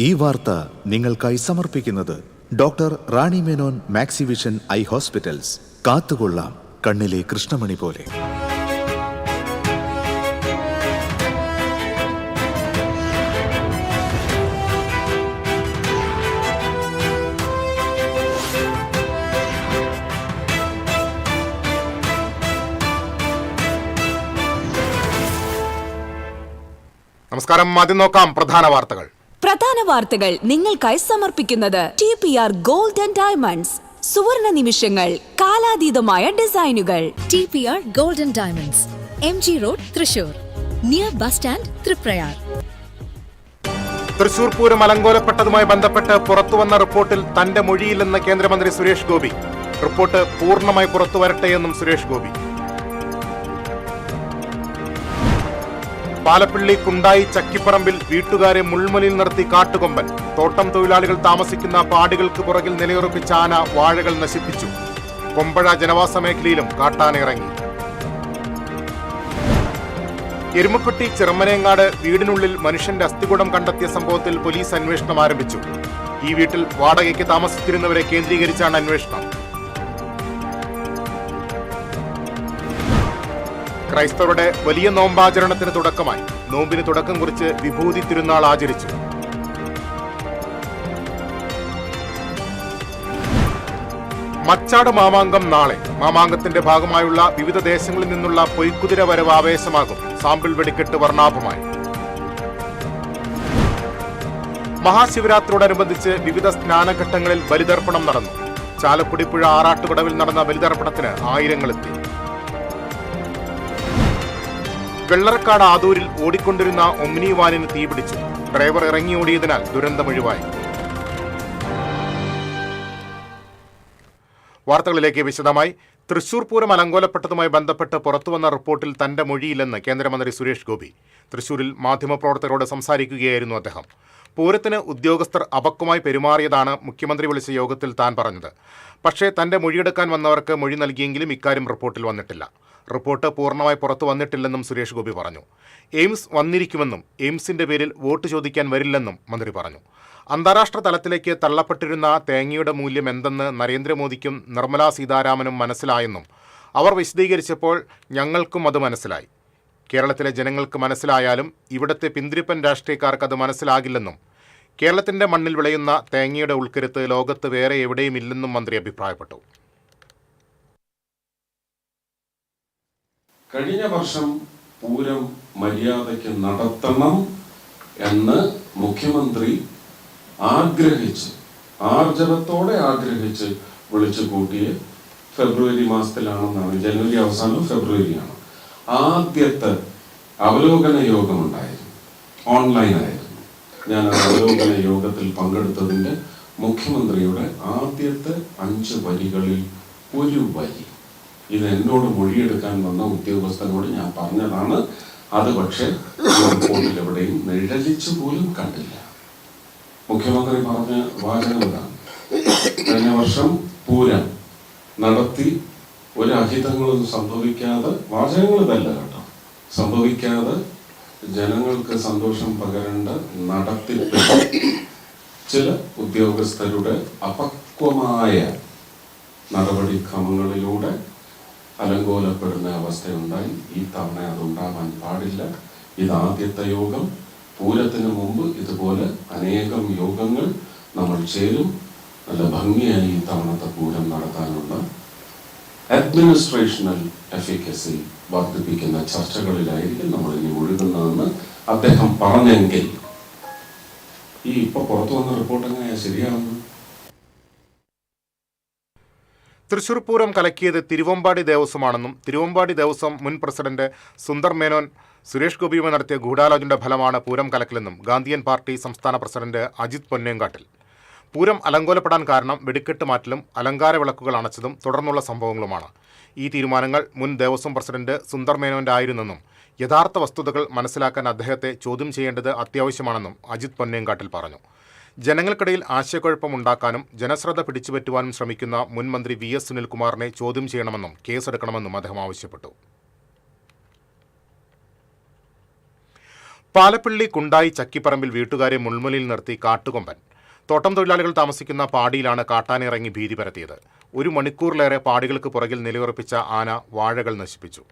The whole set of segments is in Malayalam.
ഈ വാർത്ത നിങ്ങൾക്കായി സമർപ്പിക്കുന്നത് doctor Rani Menon Maxivision I hospitals. കാത്തുകൊള്ളാം കണ്ണിലെ കൃഷ്ണമണി പോലെ. നമസ്കാരം. ആദ്യം നോക്കാം പ്രധാന വാർത്തകൾ നിങ്ങൾക്കായി സമർപ്പിക്കുന്നത് TPR ഗോൾഡ് ആൻഡ് ഡയമണ്ട്സ്. സുവർണ നിമിഷങ്ങൾ, കാലാതീതമായ ഡിസൈനുകൾ. TPR gold and diamonds, MG road, Thrissur, near bus stand, Triprayar. Thrissur Pooram അലങ്കോലപ്പെട്ടതുമായി ബന്ധപ്പെട്ട് പുറത്തുവന്ന റിപ്പോർട്ടിൽ തന്റെ മൊഴിയില്ലെന്ന് കേന്ദ്രമന്ത്രി സുരേഷ് ഗോപി. റിപ്പോർട്ട് പൂർണ്ണമായി പുറത്തുവരട്ടെയെന്നും സുരേഷ് ഗോപി. പാലപ്പിള്ളി കുണ്ടായി ചക്കിപ്പറമ്പിൽ വീട്ടുകാരെ മുൾമുനയിൽ നിർത്തി കാട്ടുകൊമ്പൻ. തോട്ടം തൊഴിലാളികൾ താമസിക്കുന്ന പാടികൾക്ക് പുറകിൽ നിലയുറപ്പിച്ച ആന വാഴകൾ നശിപ്പിച്ചു. കൊമ്പഴ ജനവാസ മേഖലയിലും കാട്ടാന ഇറങ്ങി. എരുമപ്പെട്ടി ചിറമ്മനേങ്ങാട് വീടിനുള്ളിൽ മനുഷ്യന്റെ അസ്ഥികൂടം കണ്ടെത്തിയ സംഭവത്തിൽ പോലീസ് അന്വേഷണം ആരംഭിച്ചു. ഈ വീട്ടിൽ വാടകയ്ക്ക് താമസിച്ചിരുന്നവരെ കേന്ദ്രീകരിച്ചാണ് അന്വേഷണം. ക്രൈസ്തവരുടെ വലിയ നോമ്പാചരണത്തിന് തുടക്കമായി. നോമ്പിന് തുടക്കം കുറിച്ച് വിഭൂതി തിരുനാൾ ആചരിച്ചു. മച്ചാട് മാമാങ്കം നാളെ. മാമാങ്കത്തിന്റെ ഭാഗമായുള്ള വിവിധ ദേശങ്ങളിൽ നിന്നുള്ള പൊയ്ക്കുതിര വരവ് ആവേശമാകും. സാമ്പിൾ വെടിക്കെട്ട് വർണ്ണാഭമായി. മഹാശിവരാത്രിയോടനുബന്ധിച്ച് വിവിധ സ്നാനഘട്ടങ്ങളിൽ ബലിതർപ്പണം നടന്നു. ചാലക്കുടി പുഴ ആറാട്ടുകടവിൽ നടന്ന ബലിതർപ്പണത്തിന് ആയിരങ്ങളെത്തി. വെള്ളറക്കാട് ആദൂരിൽ ഓടിക്കൊണ്ടിരുന്ന ഒമ്നി വാനിന് തീപിടിച്ചു. ഡ്രൈവർ ഇറങ്ങിയോടിയതിനാൽ ദുരന്തമൊഴിവായി. വാർത്തകളിലേക്ക് വിശദമായി. തൃശൂർ പൂരം അലങ്കോലപ്പെട്ടതുമായി ബന്ധപ്പെട്ട് പുറത്തുവന്ന റിപ്പോർട്ടിൽ തന്റെ മൊഴിയില്ലെന്ന് കേന്ദ്രമന്ത്രി സുരേഷ് ഗോപി. തൃശൂരിൽ മാധ്യമപ്രവർത്തകരോട് സംസാരിക്കുകയായിരുന്നു അദ്ദേഹം. പൂരത്തിന് ഉദ്യോഗസ്ഥർ അപക്വമായി പെരുമാറിയതാണ് മുഖ്യമന്ത്രി വിളിച്ച യോഗത്തിൽ താൻ പറഞ്ഞത്. പക്ഷേ തന്റെ മൊഴിയെടുക്കാൻ വന്നവർക്ക് മൊഴി നൽകിയെങ്കിലും ഇക്കാര്യം റിപ്പോർട്ടിൽ വന്നിട്ടില്ല. റിപ്പോർട്ട് പൂർണ്ണമായി പുറത്തു വന്നിട്ടില്ലെന്നും സുരേഷ് ഗോപി പറഞ്ഞു. എയിംസ് വന്നിരിക്കുമെന്നും എയിംസിന്റെ പേരിൽ വോട്ട് ചോദിക്കാൻ വരില്ലെന്നും മന്ത്രി പറഞ്ഞു. അന്താരാഷ്ട്ര തലത്തിലേക്ക് തള്ളപ്പെട്ടിരുന്ന തേങ്ങയുടെ മൂല്യം എന്തെന്ന് നരേന്ദ്രമോദിക്കും നിർമ്മലാ സീതാരാമനും മനസ്സിലായെന്നും അവർ വിശദീകരിച്ചപ്പോൾ ഞങ്ങൾക്കും അത് മനസ്സിലായി. കേരളത്തിലെ ജനങ്ങൾക്ക് മനസ്സിലായാലും ഇവിടുത്തെ പിന്തിരിപ്പൻ രാഷ്ട്രീയക്കാർക്ക് അത് മനസ്സിലാകില്ലെന്നും കേരളത്തിന്റെ മണ്ണിൽ വിളയുന്ന തേങ്ങയുടെ ഉൾക്കരുത്ത് ലോകത്ത് വേറെ എവിടെയും ഇല്ലെന്നും മന്ത്രി അഭിപ്രായപ്പെട്ടു. കഴിഞ്ഞ വർഷം പൂരം മര്യാദയ്ക്ക് നടത്തണം എന്ന് മുഖ്യമന്ത്രി ആർജവത്തോടെ ആഗ്രഹിച്ച് വിളിച്ചു കൂട്ടിയ ഫെബ്രുവരി മാസത്തിലാണെന്നാണ്. ജനുവരി അവസാനം ഫെബ്രുവരിയാണ്. ആദ്യത്തെ അവലോകന യോഗമുണ്ടായിരുന്നു, ഓൺലൈനായിരുന്നു. ഞാൻ അവലോകന യോഗത്തിൽ പങ്കെടുത്തതിൻ്റെ മുഖ്യമന്ത്രിയുടെ ആദ്യത്തെ 5 വരികളിൽ ഒരു വരി ഇത് എന്നോട് മൊഴിയെടുക്കാൻ വന്ന ഉദ്യോഗസ്ഥനോട് ഞാൻ പറഞ്ഞതാണ്. അത് പക്ഷേ റിപ്പോർട്ടിൽ എവിടെയും നിഴലിച്ചു പോലും കണ്ടില്ല. മുഖ്യമന്ത്രി പറഞ്ഞ വാചകം ഇതാണ്: കഴിഞ്ഞ വർഷം പൂരം നടത്തി ഒരു അഹിതങ്ങളും സംഭവിക്കാതെ, വാചകങ്ങൾ ഇതല്ല കേട്ടോ, സംഭവിക്കാതെ ജനങ്ങൾക്ക് സന്തോഷം പകരേണ്ട നടത്തിപ്പ് ചില ഉദ്യോഗസ്ഥരുടെ അപക്വമായ നടപടിക്രമങ്ങളിലൂടെ അലങ്കോലപ്പെടുന്ന അവസ്ഥയുണ്ടായി. ഈ തവണ അതുണ്ടാവാൻ പാടില്ല. ഇതാദ്യത്തെ യോഗം. പൂരത്തിന് മുമ്പ് ഇതുപോലെ അനേകം യോഗങ്ങൾ നമ്മൾ ചേരും. നല്ല ഭംഗിയായി ഈ തവണത്തെ പൂരം നടത്താനുള്ള അഡ്മിനിസ്ട്രേഷണൽ എഫിക്കസി വർദ്ധിപ്പിക്കുന്ന ചർച്ചകളിലായിരിക്കും നമ്മൾ ഇനി ഒഴുകുന്നതെന്ന് അദ്ദേഹം പറഞ്ഞെങ്കിൽ ഈ ഇപ്പൊ പുറത്തു വന്ന റിപ്പോർട്ട് എങ്ങനെയാ ശരിയാണെന്ന്? തൃശൂർ പൂരം കലക്കിയത് തിരുവമ്പാടി ദേവസ്വമാണെന്നും തിരുവമ്പാടി ദേവസ്വം മുൻ പ്രസിഡന്റ് സുന്ദർ മേനോൻ സുരേഷ് ഗോപിയുമായി നടത്തിയ ഗൂഢാലോചനയുടെ ഫലമാണ് പൂരം കലക്കലെന്നും ഗാന്ധിയൻ പാർട്ടി സംസ്ഥാന പ്രസിഡന്റ് അജിത് പൊന്നേങ്കാട്ടിൽ. പൂരം അലങ്കോലപ്പെടാൻ കാരണം വെടിക്കെട്ട് മാറ്റലും അലങ്കാര വിളക്കുകൾ അണച്ചതും തുടർന്നുള്ള സംഭവങ്ങളുമാണ്. ഈ തീരുമാനങ്ങൾ മുൻ ദേവസ്വം പ്രസിഡന്റ് സുന്ദർ മേനോന്റെ ആയിരുന്നെന്നും യഥാർത്ഥ വസ്തുതകൾ മനസ്സിലാക്കാൻ അദ്ദേഹത്തെ ചോദ്യം ചെയ്യേണ്ടത് അത്യാവശ്യമാണെന്നും അജിത് പൊന്നേങ്കാട്ടിൽ പറഞ്ഞു. ജനങ്ങൾക്കിടയിൽ ആശയക്കുഴപ്പമുണ്ടാക്കാനും ജനശ്രദ്ധ പിടിച്ചുപറ്റുവാനും ശ്രമിക്കുന്ന മുൻ മന്ത്രി VS സുനിൽകുമാറിനെ ചോദ്യം ചെയ്യണമെന്നും കേസെടുക്കണമെന്നും അദ്ദേഹം ആവശ്യപ്പെട്ടു. പാലപ്പിള്ളി കുണ്ടായി ചക്കിപ്പറമ്പിൽ വീട്ടുകാരെ മുൾമുനയിൽ നിർത്തി കാട്ടുകൊമ്പൻ. തോട്ടം തൊഴിലാളികൾ താമസിക്കുന്ന പാടിയിലാണ് കാട്ടാനിറങ്ങി ഭീതി പരത്തിയത്. 1 മണിക്കൂറിലേറെ പാടികൾക്ക് പുറകിൽ നിലയുറപ്പിച്ച ആന വാഴകൾ നശിപ്പിച്ചു.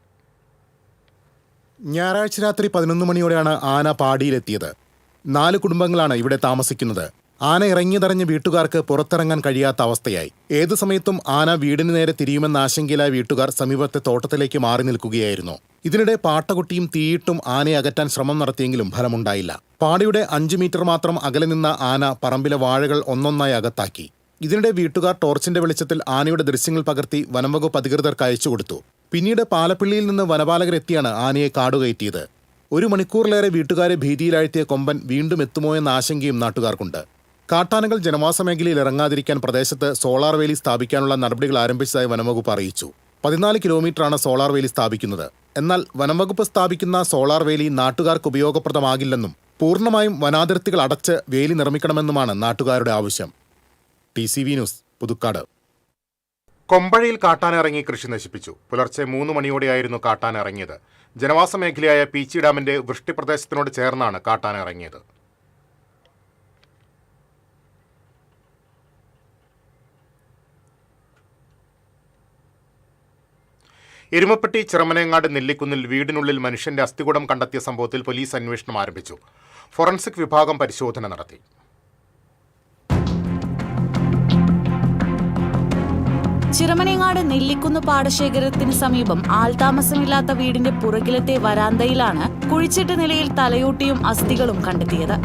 ഞായറാഴ്ച രാത്രി 11 മണിയോടെയാണ് ആന പാടിയിലെത്തിയത്. 4 കുടുംബങ്ങളാണ് ഇവിടെ താമസിക്കുന്നത്. ആന ഇറങ്ങിയതറിഞ്ഞ് വീട്ടുകാർക്ക് പുറത്തിറങ്ങാൻ കഴിയാത്ത അവസ്ഥയായി. ഏതു സമയത്തും ആന വീടിന് നേരെ തിരിയുമെന്ന ആശങ്കയിലായ വീട്ടുകാർ സമീപത്തെ തോട്ടത്തിലേക്ക് മാറി നിൽക്കുകയായിരുന്നു. ഇതിനിടെ പാട്ടകുട്ടിയും തീയിട്ടും ആനയെ അകറ്റാൻ ശ്രമം നടത്തിയെങ്കിലും ഫലമുണ്ടായില്ല. പാടിയുടെ 5 മീറ്റർ മാത്രം അകലെ നിന്ന ആന പറമ്പിലെ വാഴകൾ ഒന്നൊന്നായി അകത്താക്കി. ഇതിനിടെ വീട്ടുകാർ ടോർച്ചിന്റെ വെളിച്ചത്തിൽ ആനയുടെ ദൃശ്യങ്ങൾ പകർത്തി വനംവകുപ്പ് അധികൃതർക്ക് അയച്ചു കൊടുത്തു. പിന്നീട് പാലപ്പിള്ളിയിൽ നിന്ന് വനപാലകരെത്തിയാണ് ആനയെ കാടുകയറ്റിയത്. 1 മണിക്കൂറിലേറെ വീട്ടുകാരെ ഭീതിയിലാഴ്ത്തിയ കൊമ്പൻ വീണ്ടും എത്തുമോ എന്ന ആശങ്കയും നാട്ടുകാർക്കുണ്ട്. കാട്ടാനകൾ ജനവാസ മേഖലയിൽ ഇറങ്ങാതിരിക്കാൻ പ്രദേശത്ത് സോളാർ വേലി സ്ഥാപിക്കാനുള്ള നടപടികൾ ആരംഭിച്ചതായി വനംവകുപ്പ് അറിയിച്ചു. 14 കിലോമീറ്ററാണ് സോളാർ വേലി സ്ഥാപിക്കുന്നത്. എന്നാൽ വനംവകുപ്പ് സ്ഥാപിക്കുന്ന സോളാർ വേലി നാട്ടുകാർക്ക് ഉപയോഗപ്രദമാകില്ലെന്നും പൂർണ്ണമായും വനാതിർത്തികൾ അടച്ച് വേലി നിർമ്മിക്കണമെന്നുമാണ് നാട്ടുകാരുടെ ആവശ്യം. TCV news, Puthukkad. കൊമ്പഴയിൽ കാട്ടാന ഇറങ്ങി കൃഷി നശിപ്പിച്ചു. പുലർച്ചെ 3 മണിയോടെയായിരുന്നു കാട്ടാന ഇറങ്ങിയത്. ജനവാസ മേഖലയായ പീച്ചി ഡാമിന്റെ വൃഷ്ടിപ്രദേശത്തിനോട് ചേർന്നാണ് കാട്ടാന ഇറങ്ങിയത്. എരുമപ്പെട്ടി ചിറമനേങ്ങാട് നെല്ലിക്കുന്നിൽ വീടിനുള്ളിൽ മനുഷ്യന്റെ അസ്ഥികൂടം കണ്ടെത്തിയ സംഭവത്തിൽ പോലീസ് അന്വേഷണം ആരംഭിച്ചു. ഫോറൻസിക് വിഭാഗം പരിശോധന നടത്തി. ചിറമനേങ്ങാട് നെല്ലിക്കുന്ന് പാടശേഖരത്തിന് സമീപം ആൾതാമസമില്ലാത്ത വീടിന്റെ പുറകിലത്തെ വരാന്തയിലാണ് കുഴിച്ചിട്ട നിലയിൽ തലയോട്ടിയും അസ്ഥികളും കണ്ടെത്തിയത്.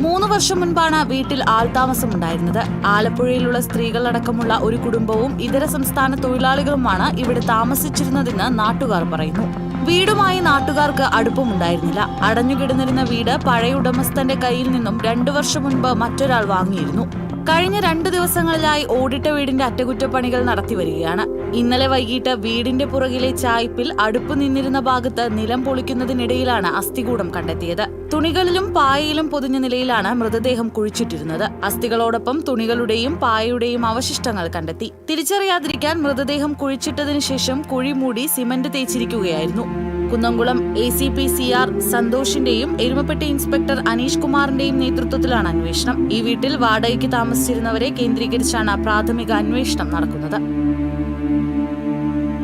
3 വർഷം മുൻപാണ് വീട്ടിൽ ആൾതാമസമുണ്ടായിരുന്നത്. ആലപ്പുഴയിലുള്ള സ്ത്രീകളടക്കമുള്ള ഒരു കുടുംബവും ഇതര സംസ്ഥാന തൊഴിലാളികളുമാണ് ഇവിടെ താമസിച്ചിരുന്നതെന്ന് നാട്ടുകാർ പറയുന്നു. വീടുമായി നാട്ടുകാർക്ക് അടുപ്പമുണ്ടായിരുന്നില്ല. അടഞ്ഞുകിടന്നിരുന്ന വീട് പഴയ ഉടമസ്ഥന്റെ കയ്യിൽ നിന്നും 2 വർഷം മുൻപ് മറ്റൊരാൾ വാങ്ങിയിരുന്നു. കഴിഞ്ഞ 2 ദിവസങ്ങളിലായി ഓടിട്ട വീടിന്റെ അറ്റകുറ്റപ്പണികൾ നടത്തി വരികയാണ്. ഇന്നലെ വൈകിട്ട് വീടിന്റെ പുറകിലെ ചായ്പിൽ അടുപ്പ് നിന്നിരുന്ന ഭാഗത്ത് നിലം പൊളിക്കുന്നതിനിടയിലാണ് അസ്ഥികൂടം കണ്ടെത്തിയത്. തുണികളിലും പായയിലും പൊതിഞ്ഞ നിലയിലാണ് മൃതദേഹം കുഴിച്ചിട്ടിരുന്നത്. അസ്ഥികളോടൊപ്പം തുണികളുടെയും പായയുടെയും അവശിഷ്ടങ്ങൾ കണ്ടെത്തി. തിരിച്ചറിയാതിരിക്കാൻ മൃതദേഹം കുഴിച്ചിട്ടതിനു ശേഷം കുഴി മൂടി സിമന്റ് തേച്ചിരിക്കുകയായിരുന്നു. കുന്നംകുളം ACP CR സന്തോഷിന്റെയും എരുമപ്പെട്ടി ഇൻസ്പെക്ടർ അനീഷ് കുമാറിന്റെയും നേതൃത്വത്തിലാണ് അന്വേഷണം. ഈ വീട്ടിൽ വാടകയ്ക്ക് താമസിച്ചിരുന്നവരെ കേന്ദ്രീകരിച്ചാണ് പ്രാഥമിക അന്വേഷണം നടക്കുന്നത്.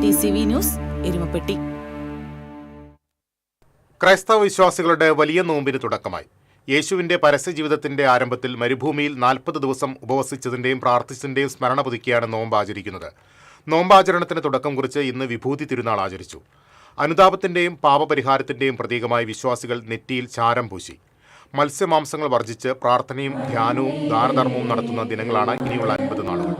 TCV news, Erumapetty. ക്രൈസ്തവ വിശ്വാസികളുടെ വലിയ നോമ്പിന് തുടക്കമായി. യേശുവിന്റെ പരസ്യ ജീവിതത്തിന്റെ ആരംഭത്തിൽ മരുഭൂമിയിൽ 40 ദിവസം ഉപവസിച്ചതിന്റെയും പ്രാർത്ഥിച്ചതിന്റെയും സ്മരണ പുതുക്കിയാണ് നോമ്പ് ആചരിക്കുന്നത്. നോമ്പാചരണത്തിന് തുടക്കം കുറിച്ച് ഇന്ന് വിഭൂതി തിരുനാൾ ആചരിച്ചു. അനുതാപത്തിന്റെയും പാപപരിഹാരത്തിന്റെയും പ്രതീകമായി വിശ്വാസികൾ നെറ്റിയിൽ ചാരം പൂശി. മത്സ്യമാംസങ്ങൾ വർജിച്ച് പ്രാർത്ഥനയും ധ്യാനവും ദാനധർമ്മവും നടത്തുന്ന ദിനങ്ങളാണ് ഇനിയുള്ള 50 നാളുകൾ.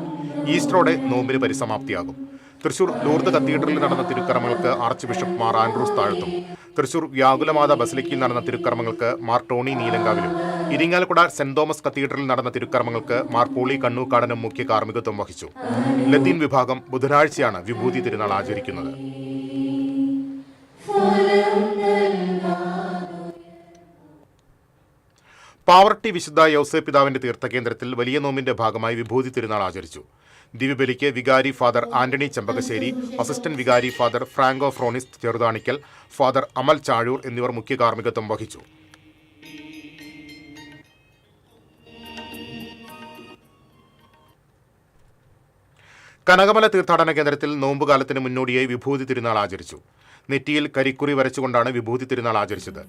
ഈസ്റ്ററോടെ നോമ്പിന് പരിസമാപ്തിയാകും. തൃശൂർ ലൂർദ് കത്തീഡ്രലിൽ നടന്ന തിരുക്കർമ്മങ്ങൾക്ക് ആർച്ച് ബിഷപ്പ് മാർ ആൻഡ്രൂസ് താഴത്തും, തൃശൂർ വ്യാകുലമാത ബസലിക്കയിൽ നടന്ന തിരുക്കർമ്മങ്ങൾക്ക് മാർ ടോണി നീലങ്കാവിലും, ഇരിങ്ങാലക്കുട സെന്റ് തോമസ് കത്തീഡ്രലിൽ നടന്ന തിരുക്കർമ്മങ്ങൾക്ക് മാർ പോളി കണ്ണൂക്കാടനും മുഖ്യ കാർമ്മികത്വം വഹിച്ചു. ലത്തീൻ വിഭാഗം ബുധനാഴ്ചയാണ് വിഭൂതി തിരുനാൾ ആചരിക്കുന്നത്. പാവർട്ടി വിശുദ്ധ യൗസേപ്പ് പിതാവിന്റെ തീർത്ഥകേന്ദ്രത്തിൽ വലിയ നോമ്പിന്റെ ഭാഗമായി വിഭൂതി തിരുനാൾ ആചരിച്ചു. ദിവ്യബലിക്ക് വികാരി ഫാദർ ആന്റണി ചെമ്പകശ്ശേരി, അസിസ്റ്റന്റ് വികാരി father Franco Fronis Cheruthanikkal, father Amal Chazhur എന്നിവർ മുഖ്യ കാർമ്മികത്വം വഹിച്ചു. കനകമല തീർത്ഥാടന കേന്ദ്രത്തിൽ നോമ്പുകാലത്തിന് മുന്നോടിയായി വിഭൂതി തിരുനാൾ ആചരിച്ചു. നെറ്റിയിൽ കരിക്കുറി വരച്ചുകൊണ്ടാണ് വിഭൂതി തിരുനാൾ ആചരിച്ചത്.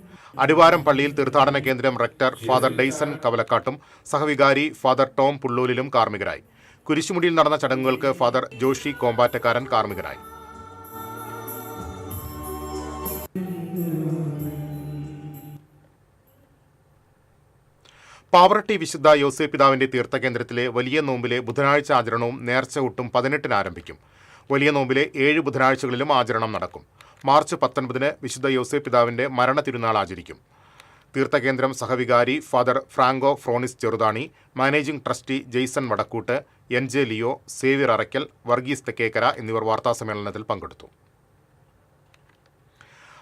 അടിവാരം പള്ളിയിൽ തീർത്ഥാടന കേന്ദ്രം റെക്ടർ ഫാദർ ഡെയ്സൺ കവലക്കാട്ടും സഹവികാരി ഫാദർ ടോം പുള്ളൂലിലും കാർമ്മികരായി. കുരിശുമുടിയിൽ നടന്ന ചടങ്ങുകൾക്ക് ഫാദർ ജോഷി കോമ്പാറ്റക്കാരൻ കാർമ്മികനായി. പാവറട്ടി വിശുദ്ധ യോസേപ്പ് പിതാവിന്റെ തീർത്ഥകേന്ദ്രത്തിലെ വലിയ നോമ്പിലെ ബുധനാഴ്ച ആചരണവും നേർച്ച ഊട്ടും 18-ന് ആരംഭിക്കും. വലിയ നോമ്പിലെ 7 ബുധനാഴ്ചകളിലും ആചരണം നടക്കും. മാർച്ച് 19-ന് വിശുദ്ധ യോസേപ്പ് പിതാവിന്റെ മരണ തിരുനാൾ ആചരിക്കും. തീർത്ഥകേന്ദ്രം സഹവികാരി father Franco Fronis Cheruthani, managing trustee Jaison Vadakkoot, NJ Leo, Xavier Arakkal, Varghese Thekkekara എന്നിവർ വാർത്താസമ്മേളനത്തിൽ പങ്കെടുത്തു.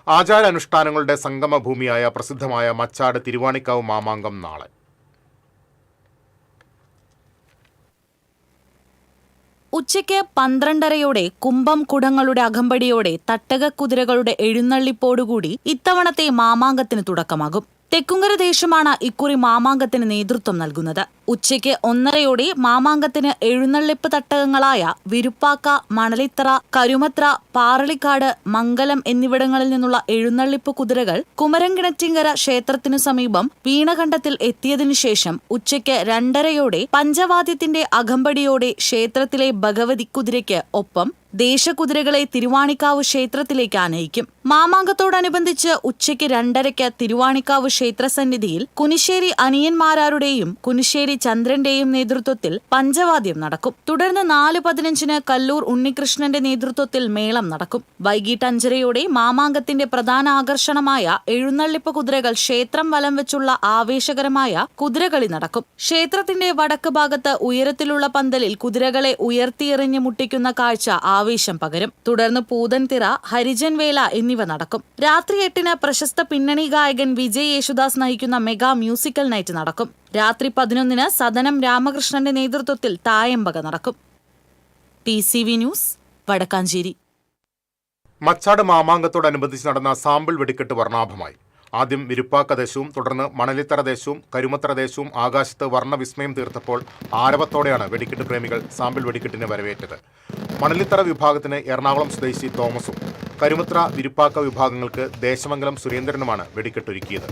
ആചാരാനുഷ്ഠാനങ്ങളുടെ സംഗമഭൂമിയായ പ്രസിദ്ധമായ മച്ചാട് തിരുവാണിക്കാവ് മാമാങ്കം നാളെ. ഉച്ചയ്ക്ക് 12:30 കുംഭം കുടങ്ങളുടെ അകമ്പടിയോടെ തട്ടകക്കുതിരകളുടെ എഴുന്നള്ളിപ്പോടുകൂടി ഇത്തവണത്തെ മാമാങ്കത്തിന് തുടക്കമാകും. തെക്കുംകര ദേശമാണ് ഇക്കുറി മാമാങ്കത്തിന് നേതൃത്വം നൽകുന്നത്. ഉച്ചയ്ക്ക് 1:30 മാമാങ്കത്തിന് എഴുന്നള്ളിപ്പ് തട്ടകങ്ങളായ വിരുപ്പാക്ക, മണലിത്തറ, കരുമത്ര, പാറളിക്കാട്, മംഗലം എന്നിവിടങ്ങളിൽ നിന്നുള്ള എഴുന്നള്ളിപ്പ് കുതിരകൾ കുമരംകിണറ്റിങ്കര ക്ഷേത്രത്തിനു സമീപം വീണകണ്ഠത്തിൽ എത്തിയതിനു ശേഷം ഉച്ചയ്ക്ക് 2:30 പഞ്ചവാദ്യത്തിന്റെ അകമ്പടിയോടെ ക്ഷേത്രത്തിലെ ഭഗവതി കുതിരയ്ക്ക് ഒപ്പം ദേശകുതിരകളെ തിരുവാണിക്കാവ് ക്ഷേത്രത്തിലേക്ക് ആനയിക്കും. മാമാങ്കത്തോടനുബന്ധിച്ച് ഉച്ചയ്ക്ക് 2:30 തിരുവാണിക്കാവ് ക്ഷേത്രസന്നിധിയിൽ കുനിശ്ശേരി അനിയന്മാരാരുടെയും കുനിശ്ശേരി ചന്ദ്രന്റെയും നേതൃത്വത്തിൽ പഞ്ചവാദ്യം നടക്കും. തുടർന്ന് 4:15 കല്ലൂർ ഉണ്ണികൃഷ്ണന്റെ നേതൃത്വത്തിൽ മേളം നടക്കും. വൈകിട്ട് 5:30 മാമാങ്കത്തിന്റെ പ്രധാന ആകർഷണമായ എഴുന്നള്ളിപ്പ് കുതിരകൾ ക്ഷേത്രം വലം വെച്ചുള്ള ആവേശകരമായ കുതിരകളി നടക്കും. ക്ഷേത്രത്തിന്റെ വടക്ക് ഭാഗത്ത് ഉയരത്തിലുള്ള പന്തലിൽ കുതിരകളെ ഉയർത്തിയെറിഞ്ഞ് മുട്ടിക്കുന്ന കാഴ്ച ആവേശം പകരും. തുടർന്ന് പൂതൻതിറ, ഹരിജൻ വേല എന്നിവ നടക്കും. രാത്രി 8-ന് പ്രശസ്ത പിന്നണി ഗായകൻ വിജയ് യേശുദാസ് നയിക്കുന്ന മെഗാ മ്യൂസിക്കൽ നൈറ്റ് നടക്കും. രാത്രി 11-ന് സദനം രാമകൃഷ്ണന്റെ നേതൃത്വത്തിൽ തായമ്പക നടക്കും. TCV news, Vadakkancherry. മച്ചാട് മാമാങ്കത്തോടനുബന്ധിച്ച് നടന്ന സാമ്പിൾ വെടിക്കെട്ട് വർണ്ണാഭമായി. ആദ്യം വിരുപ്പാക്ക ദേശവും തുടർന്ന് മണലിത്തറ ദേശവും കരുമത്തറ ദേശവും ആകാശത്ത് വർണ്ണവിസ്മയം തീർത്തപ്പോൾ ആരവത്തോടെയാണ് വെടിക്കെട്ട് പ്രേമികൾ സാമ്പിൾ വെടിക്കെട്ടിനെ വരവേറ്റത്. മണലിത്തറ വിഭാഗത്തിന് എറണാകുളം സ്വദേശി തോമസും കരുമത്ര, വിരുപ്പാക്ക വിഭാഗങ്ങൾക്ക് ദേശമംഗലം സുരേന്ദ്രനുമാണ് വെടിക്കെട്ടൊരുക്കിയത്.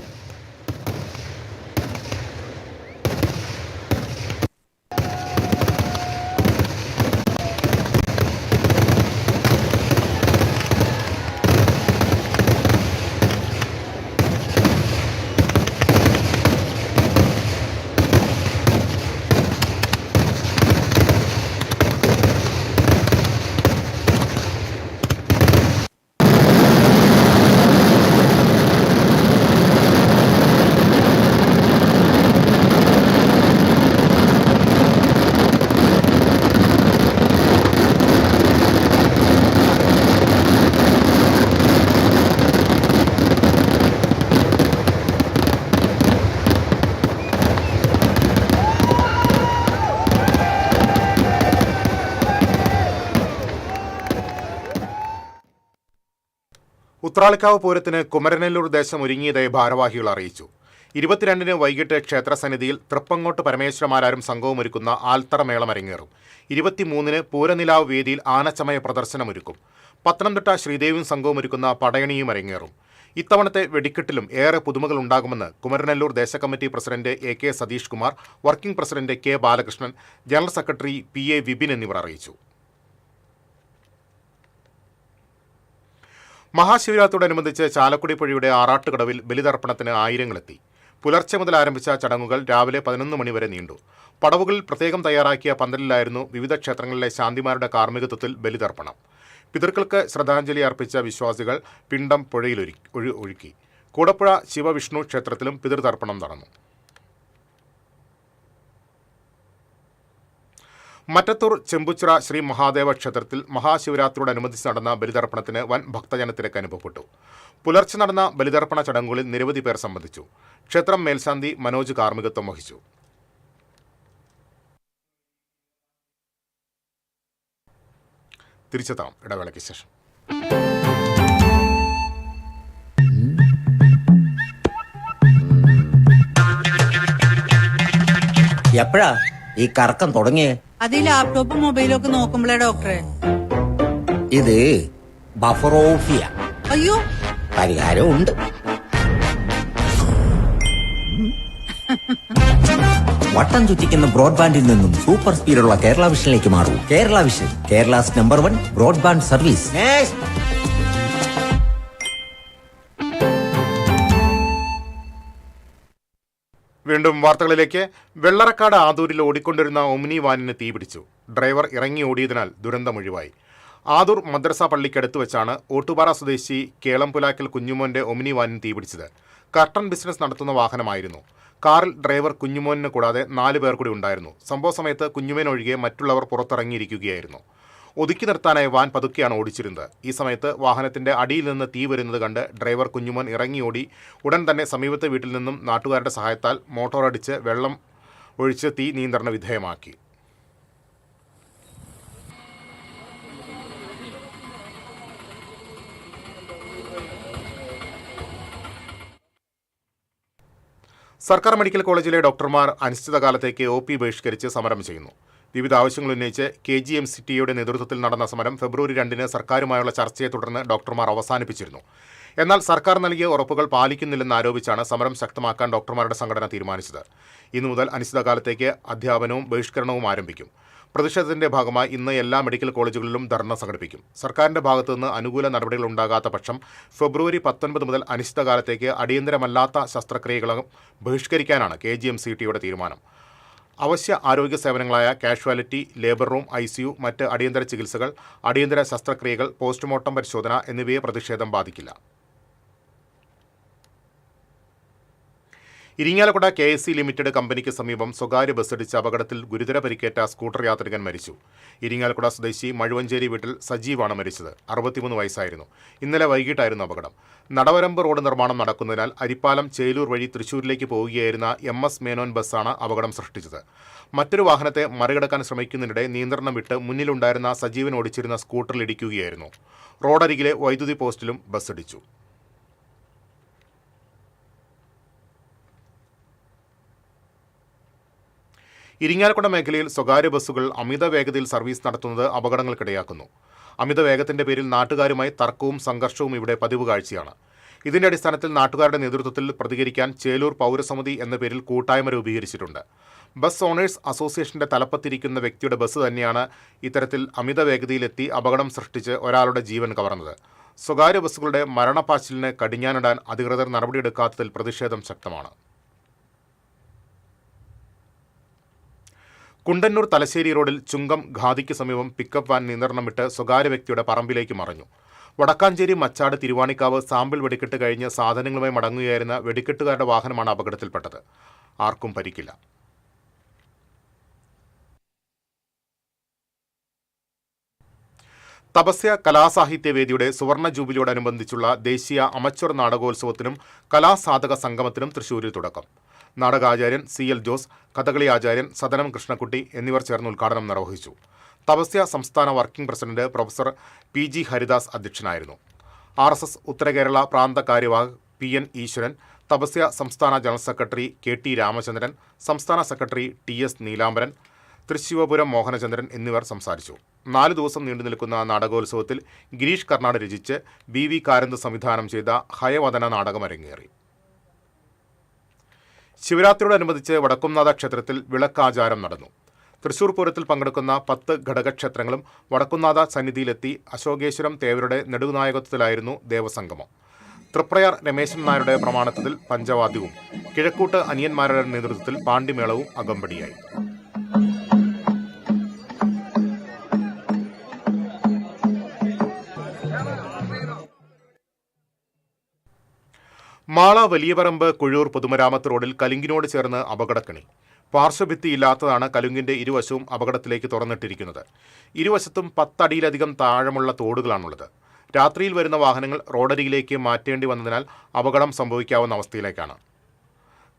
ഉത്രാളിക്കാവ് പൂരത്തിന് കുമരനെല്ലൂർ ദേശം ഒരുങ്ങിയതായി ഭാരവാഹികൾ അറിയിച്ചു. 22-ന് വൈകിട്ട് ക്ഷേത്രസന്നിധിയിൽ തൃപ്പങ്ങോട്ട് പരമേശ്വരമാരാരും സംഘവും ഒരുക്കുന്ന ആൽത്തറ മേളം അരങ്ങേറും. 23-ന് പൂരനിലാവ് വേദിയിൽ ആനച്ചമയ പ്രദർശനമൊരുക്കും. പത്തനംതിട്ട ശ്രീദേവിയും സംഘവും ഒരുക്കുന്ന പടയണിയും അരങ്ങേറും. ഇത്തവണത്തെ വെടിക്കെട്ടിലും ഏറെ പുതുമകൾ ഉണ്ടാകുമെന്ന് കുമരനെല്ലൂർ ദേശകമ്മിറ്റി president AK Satheesh Kumar, working president K Balakrishnan, general secretary PA Vipin എന്നിവർ അറിയിച്ചു. മഹാശിവരാത്രിയോടനുബന്ധിച്ച് ചാലക്കുടി പുഴയുടെ ആറാട്ടുകടവിൽ ബലിതർപ്പണത്തിന് ആയിരങ്ങളെത്തി. പുലർച്ചെ മുതൽ ആരംഭിച്ച ചടങ്ങുകൾ രാവിലെ 11 മണി വരെ നീണ്ടു. പടവുകളിൽ പ്രത്യേകം തയ്യാറാക്കിയ പന്തലിലായിരുന്നു വിവിധ ക്ഷേത്രങ്ങളിലെ ശാന്തിമാരുടെ കാർമ്മികത്വത്തിൽ ബലിതർപ്പണം. പിതൃക്കൾക്ക് ശ്രദ്ധാഞ്ജലി അർപ്പിച്ച വിശ്വാസികൾ പിണ്ടം പുഴയിൽ ഒഴുക്കി. കൂടപ്പുഴ ശിവവിഷ്ണു ക്ഷേത്രത്തിലും പിതൃതർപ്പണം നടന്നു. മറ്റത്തൂർ ചെമ്പുച്ചിറ ശ്രീ മഹാദേവ ക്ഷേത്രത്തിൽ മഹാശിവരാത്രിയോടനുബന്ധിച്ച് നടന്ന ബലിതർപ്പണത്തിന് വൻ ഭക്തജനത്തിരക്ക് അനുഭവപ്പെട്ടു. പുലർച്ചെ നടന്ന ബലിതർപ്പണ ചടങ്ങുകളിൽ നിരവധി പേർ സംബന്ധിച്ചു. ക്ഷേത്രം മേൽശാന്തി മനോജ് കാർമ്മികത്വം വഹിച്ചു. തിരിച്ചെത്താം ഇടവേളയ്ക്ക് ശേഷം. എപ്പോഴാ ഈ കറക്കം തുടങ്ങിയേ? അത് ഈ ലാപ്ടോപ്പും മൊബൈലും ഒക്കെ നോക്കുമ്പോഴേ ഡോക്ടറെ. ഇത് ബഫറോഫിയ. അയ്യോ, പരിഹാരം ഉണ്ട്. വട്ടം ചുറ്റിക്കുന്ന ബ്രോഡ്ബാൻഡിൽ നിന്നും സൂപ്പർ സ്പീഡുള്ള കേരള വിഷനിലേക്ക് മാറൂ. Kerala vision, Kerala's number 1 broadband service. വീണ്ടും വാർത്തകളിലേക്ക്. വെള്ളറക്കാട് ആദൂരിൽ ഓടിക്കൊണ്ടിരുന്ന ഒമിനി വാനിന് തീപിടിച്ചു. ഡ്രൈവർ ഇറങ്ങി ഓടിയതിനാൽ ദുരന്തമൊഴിവായി. ആദൂർ മദ്രസ പള്ളിക്കടുത്ത് വെച്ചാണ് ഓട്ടുപാറ സ്വദേശി കേളംപുലാക്കൽ കുഞ്ഞുമോന്റെ ഒമിനി വാനിന് തീപിടിച്ചത്. കർട്ടൻ ബിസിനസ് നടത്തുന്ന വാഹനമായിരുന്നു. കാറിൽ ഡ്രൈവർ കുഞ്ഞുമോനിന് കൂടാതെ 4 പേർ കൂടി ഉണ്ടായിരുന്നു. സംഭവ സമയത്ത് കുഞ്ഞുമോൻ ഒഴികെ മറ്റുള്ളവർ പുറത്തിറങ്ങിയിരിക്കുകയായിരുന്നു. ഒതുക്കി നിർത്താനായി വാൻ പതുക്കെയാണ് ഓടിച്ചിരുന്നത്. ഈ സമയത്ത് വാഹനത്തിന്റെ അടിയിൽ നിന്ന് തീ വരുന്നത് കണ്ട് ഡ്രൈവർ കുഞ്ഞുമോൻ ഇറങ്ങിയോടി. ഉടൻ തന്നെ സമീപത്തെ വീട്ടിൽ നിന്നും നാട്ടുകാരുടെ സഹായത്താൽ മോട്ടോറടിച്ച് വെള്ളം ഒഴിച്ച് തീ നിയന്ത്രണ വിധേയമാക്കി. സർക്കാർ മെഡിക്കൽ കോളേജിലെ ഡോക്ടർമാർ അനിശ്ചിതകാലത്തേക്ക് OP ബഹിഷ്കരിച്ച് സമരം ചെയ്യുന്നു. വിവിധ ആവശ്യങ്ങൾ ഉന്നയിച്ച് KGMCTയുടെ നേതൃത്വത്തിൽ നടന്ന സമരം ഫെബ്രുവരി 2-ന് സർക്കാരുമായുള്ള ചർച്ചയെ തുടർന്ന് ഡോക്ടർമാർ അവസാനിപ്പിച്ചിരുന്നു. എന്നാൽ സർക്കാർ നൽകിയ ഉറപ്പുകൾ പാലിക്കുന്നില്ലെന്ന് ആരോപിച്ചാണ് സമരം ശക്തമാക്കാൻ ഡോക്ടർമാരുടെ സംഘടന തീരുമാനിച്ചത്. ഇന്നു മുതൽ അനിശ്ചിതകാലത്തേക്ക് അധ്യാപനവും ബഹിഷ്കരണവും ആരംഭിക്കും. പ്രതിഷേധത്തിന്റെ ഭാഗമായി ഇന്ന് എല്ലാ മെഡിക്കൽ കോളേജുകളിലും ധർണ സംഘടിപ്പിക്കും. സർക്കാരിന്റെ ഭാഗത്തുനിന്ന് അനുകൂല നടപടികൾ ഉണ്ടാകാത്ത പക്ഷം ഫെബ്രുവരി 19 മുതൽ അനിശ്ചിതകാലത്തേക്ക് അടിയന്തരമല്ലാത്ത ശസ്ത്രക്രിയകളും ബഹിഷ്കരിക്കാനാണ് KGMCTയുടെ തീരുമാനം. അവശ്യ ആരോഗ്യ സേവനങ്ങളായ കാഷ്വാലിറ്റി, ലേബർ റൂം, ICU, മറ്റ് അടിയന്തര ചികിത്സകൾ, അടിയന്തര ശസ്ത്രക്രിയകൾ, പോസ്റ്റ്മോർട്ടം പരിശോധന എന്നിവയെ പ്രതിഷേധം ബാധിക്കില്ല. ഇരിങ്ങാലക്കുട KSC ലിമിറ്റഡ് കമ്പനിക്ക് സമീപം സ്വകാര്യ ബസ്സിടിച്ച് അപകടത്തിൽ ഗുരുതര പരിക്കേറ്റ സ്കൂട്ടർ യാത്രികൻ മരിച്ചു. ഇരിങ്ങാലക്കുട സ്വദേശി മഴുവഞ്ചേരി വീട്ടിൽ സജീവാണ് മരിച്ചത്. 63 വയസ്സായിരുന്നു. ഇന്നലെ വൈകിട്ടായിരുന്നു അപകടം. നടവരമ്പ് റോഡ് നിർമ്മാണം നടക്കുന്നതിനാൽ അരിപ്പാലം ചേലൂർ വഴി തൃശൂരിലേക്ക് പോവുകയായിരുന്ന MS മേനോൻ ബസ്സാണ് അപകടം സൃഷ്ടിച്ചത്. മറ്റൊരു വാഹനത്തെ മറികടക്കാൻ ശ്രമിക്കുന്നതിനിടെ നിയന്ത്രണം വിട്ട് മുന്നിലുണ്ടായിരുന്ന സജീവൻ ഓടിച്ചിരുന്ന സ്കൂട്ടറിൽ ഇടിക്കുകയായിരുന്നു. റോഡരികിലെ വൈദ്യുതി പോസ്റ്റിലും ബസ്സിടിച്ചു. ഇരിങ്ങാലക്കുട മേഖലയിൽ സ്വകാര്യ ബസ്സുകൾ അമിത വേഗതയിൽ സർവീസ് നടത്തുന്നത് അപകടങ്ങൾക്കിടയാക്കുന്നു. അമിത വേഗത്തിന്റെ പേരിൽ നാട്ടുകാരുമായി തർക്കവും സംഘർഷവും ഇവിടെ പതിവ് കാഴ്ചയാണ്. ഇതിന്റെ അടിസ്ഥാനത്തിൽ നാട്ടുകാരുടെ നേതൃത്വത്തിൽ പ്രതികരിക്കാൻ ചേലൂർ പൗരസമിതി എന്ന പേരിൽ കൂട്ടായ്മ രൂപീകരിച്ചിട്ടുണ്ട്. ബസ് ഓണേഴ്സ് അസോസിയേഷന്റെ തലപ്പത്തിരിക്കുന്ന വ്യക്തിയുടെ ബസ് തന്നെയാണ് ഇത്തരത്തിൽ അമിത വേഗതയിലെത്തി അപകടം സൃഷ്ടിച്ച് ഒരാളുടെ ജീവൻ കവർന്നത്. സ്വകാര്യ ബസ്സുകളുടെ മരണപ്പാച്ചിലിന് കടിഞ്ഞാനിടാൻ അധികൃതർ നടപടിയെടുക്കാത്തതിൽ പ്രതിഷേധം ശക്തമാണ്. കുണ്ടന്നൂർ തലശ്ശേരി റോഡിൽ ചുങ്കം ഖാദിക്ക് സമീപം പിക്കപ്പ് വാൻ നിയന്ത്രണം വിട്ട് സ്വകാര്യ വ്യക്തിയുടെ പറമ്പിലേക്ക് മറഞ്ഞു. വടക്കാഞ്ചേരി മച്ചാട് തിരുവാണിക്കാവ് സാമ്പിൾ വെടിക്കെട്ട് കഴിഞ്ഞ് സാധനങ്ങളുമായി മടങ്ങുകയായിരുന്ന വെടിക്കെട്ടുകാരുടെ വാഹനമാണ് അപകടത്തിൽപ്പെട്ടത്. ആർക്കും പരിക്കില്ല. തപസ്യ കലാസാഹിത്യവേദിയുടെ സുവർണ ജൂബിലിയോടനുബന്ധിച്ചുള്ള ദേശീയ അമച്വർ നാടകോത്സവത്തിനും കലാസാധക സംഗമത്തിനും തൃശൂരിൽ തുടക്കം. നാടകാചാര്യൻ CL ജോസ്, കഥകളി ആചാര്യൻ സദനം കൃഷ്ണക്കുട്ടി എന്നിവർ ചേർന്ന് ഉദ്ഘാടനം നിർവഹിച്ചു. തപസ്യ സംസ്ഥാന working president professor PG Haridas അധ്യക്ഷനായിരുന്നു. RSS ഉത്തരകേരള പ്രാന്ത കാര്യവാഹ് PN ഈശ്വരൻ, തപസ്യ സംസ്ഥാന ജനറൽ സെക്രട്ടറി KT രാമചന്ദ്രൻ, സംസ്ഥാന സെക്രട്ടറി TS നീലാംബരൻ, തൃശ്ശിവപുരം മോഹനചന്ദ്രൻ എന്നിവർ സംസാരിച്ചു. 4 ദിവസം നീണ്ടുനിൽക്കുന്ന നാടകോത്സവത്തിൽ ഗിരീഷ് കർണാട് രചിച്ച് BV കാരന്ത് സംവിധാനം ചെയ്ത ഹയവദന നാടകം അരങ്ങേറി. ശിവരാത്രിയോടനുബന്ധിച്ച് വടക്കുംനാഥ ക്ഷേത്രത്തിൽ വിളക്കാചാരം നടന്നു. തൃശൂർ പൂരത്തിൽ പങ്കെടുക്കുന്ന 10 ഘടകക്ഷേത്രങ്ങളും വടക്കുംനാഥ സന്നിധിയിലെത്തി അശോകേശ്വരം തേവരുടെ നെടുനായകത്വത്തിലായിരുന്നു ദേവസംഗമം. തൃപ്രയാർ രമേശൻ നായരുടെ പ്രമാണത്തിൽ പഞ്ചവാദ്യവും കിഴക്കൂട്ട് അനിയന്മാരുടെ നേതൃത്വത്തിൽ പാണ്ടിമേളവും അകമ്പടിയായി. മാള വലിയപറമ്പ് കുഴൂർ പൊതുമരാമത്ത് റോഡിൽ കലുങ്കിനോട് ചേർന്ന് അപകടക്കണി. പാർശ്വഭിത്തിയില്ലാത്തതാണ് കലുങ്കിന്റെ ഇരുവശവും അപകടത്തിലേക്ക് തുറന്നിട്ടിരിക്കുന്നത്. ഇരുവശത്തും 10 അടിയിലധികം താഴമുള്ള തോടുകളാണുള്ളത്. രാത്രിയിൽ വരുന്ന വാഹനങ്ങൾ റോഡരികിലേക്ക് മാറ്റേണ്ടി വന്നതിനാൽ അപകടം സംഭവിക്കാവുന്ന അവസ്ഥയിലേക്കാണ്.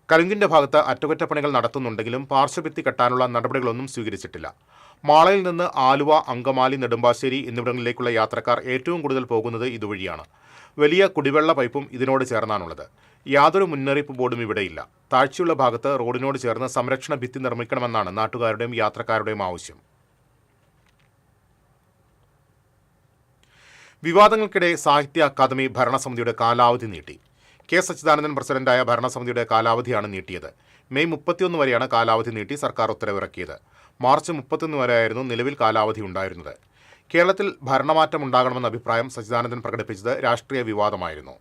കലുങ്കിന്റെ ഭാഗത്ത് അറ്റകുറ്റപ്പണികൾ നടത്തുന്നുണ്ടെങ്കിലും പാർശ്വഭിത്തി കെട്ടാനുള്ള നടപടികളൊന്നും സ്വീകരിച്ചിട്ടില്ല. മാളയിൽ നിന്ന് ആലുവ, അങ്കമാലി, നെടുമ്പാശ്ശേരി എന്നിവിടങ്ങളിലേക്കുള്ള യാത്രക്കാർ ഏറ്റവും കൂടുതൽ പോകുന്നത് ഇതുവഴിയാണ്. വലിയ കുടിവെള്ള പൈപ്പും ഇതിനോട് ചേർന്നാണുള്ളത്. യാതൊരു മുന്നറിയിപ്പ് ബോർഡും ഇവിടെയില്ല. താഴ്ചയുള്ള ഭാഗത്ത് റോഡിനോട് ചേർന്ന് സംരക്ഷണ ഭിത്തി നിർമ്മിക്കണമെന്നാണ് നാട്ടുകാരുടെയും യാത്രക്കാരുടെയും ആവശ്യം. വിവാദങ്ങൾക്കിടെ സാഹിത്യ അക്കാദമി ഭരണസമിതിയുടെ കാലാവധി നീട്ടി. K. സച്ചിദാനന്ദൻ പ്രസിഡന്റായ ഭരണസമിതിയുടെ കാലാവധിയാണ് നീട്ടിയത്. മെയ് 31 വരെയാണ് കാലാവധി നീട്ടി സർക്കാർ ഉത്തരവിറക്കിയത്. മാർച്ച് 31 വരെയായിരുന്നു നിലവിൽ കാലാവധി ഉണ്ടായിരുന്നത്. കേരളത്തിൽ ഭരണമാറ്റം ഉണ്ടാകണമെന്ന അഭിപ്രായം സച്ചിദാനന്ദൻ പ്രകടിപ്പിച്ചത് രാഷ്ട്രീയ വിവാദമായിരുന്നു.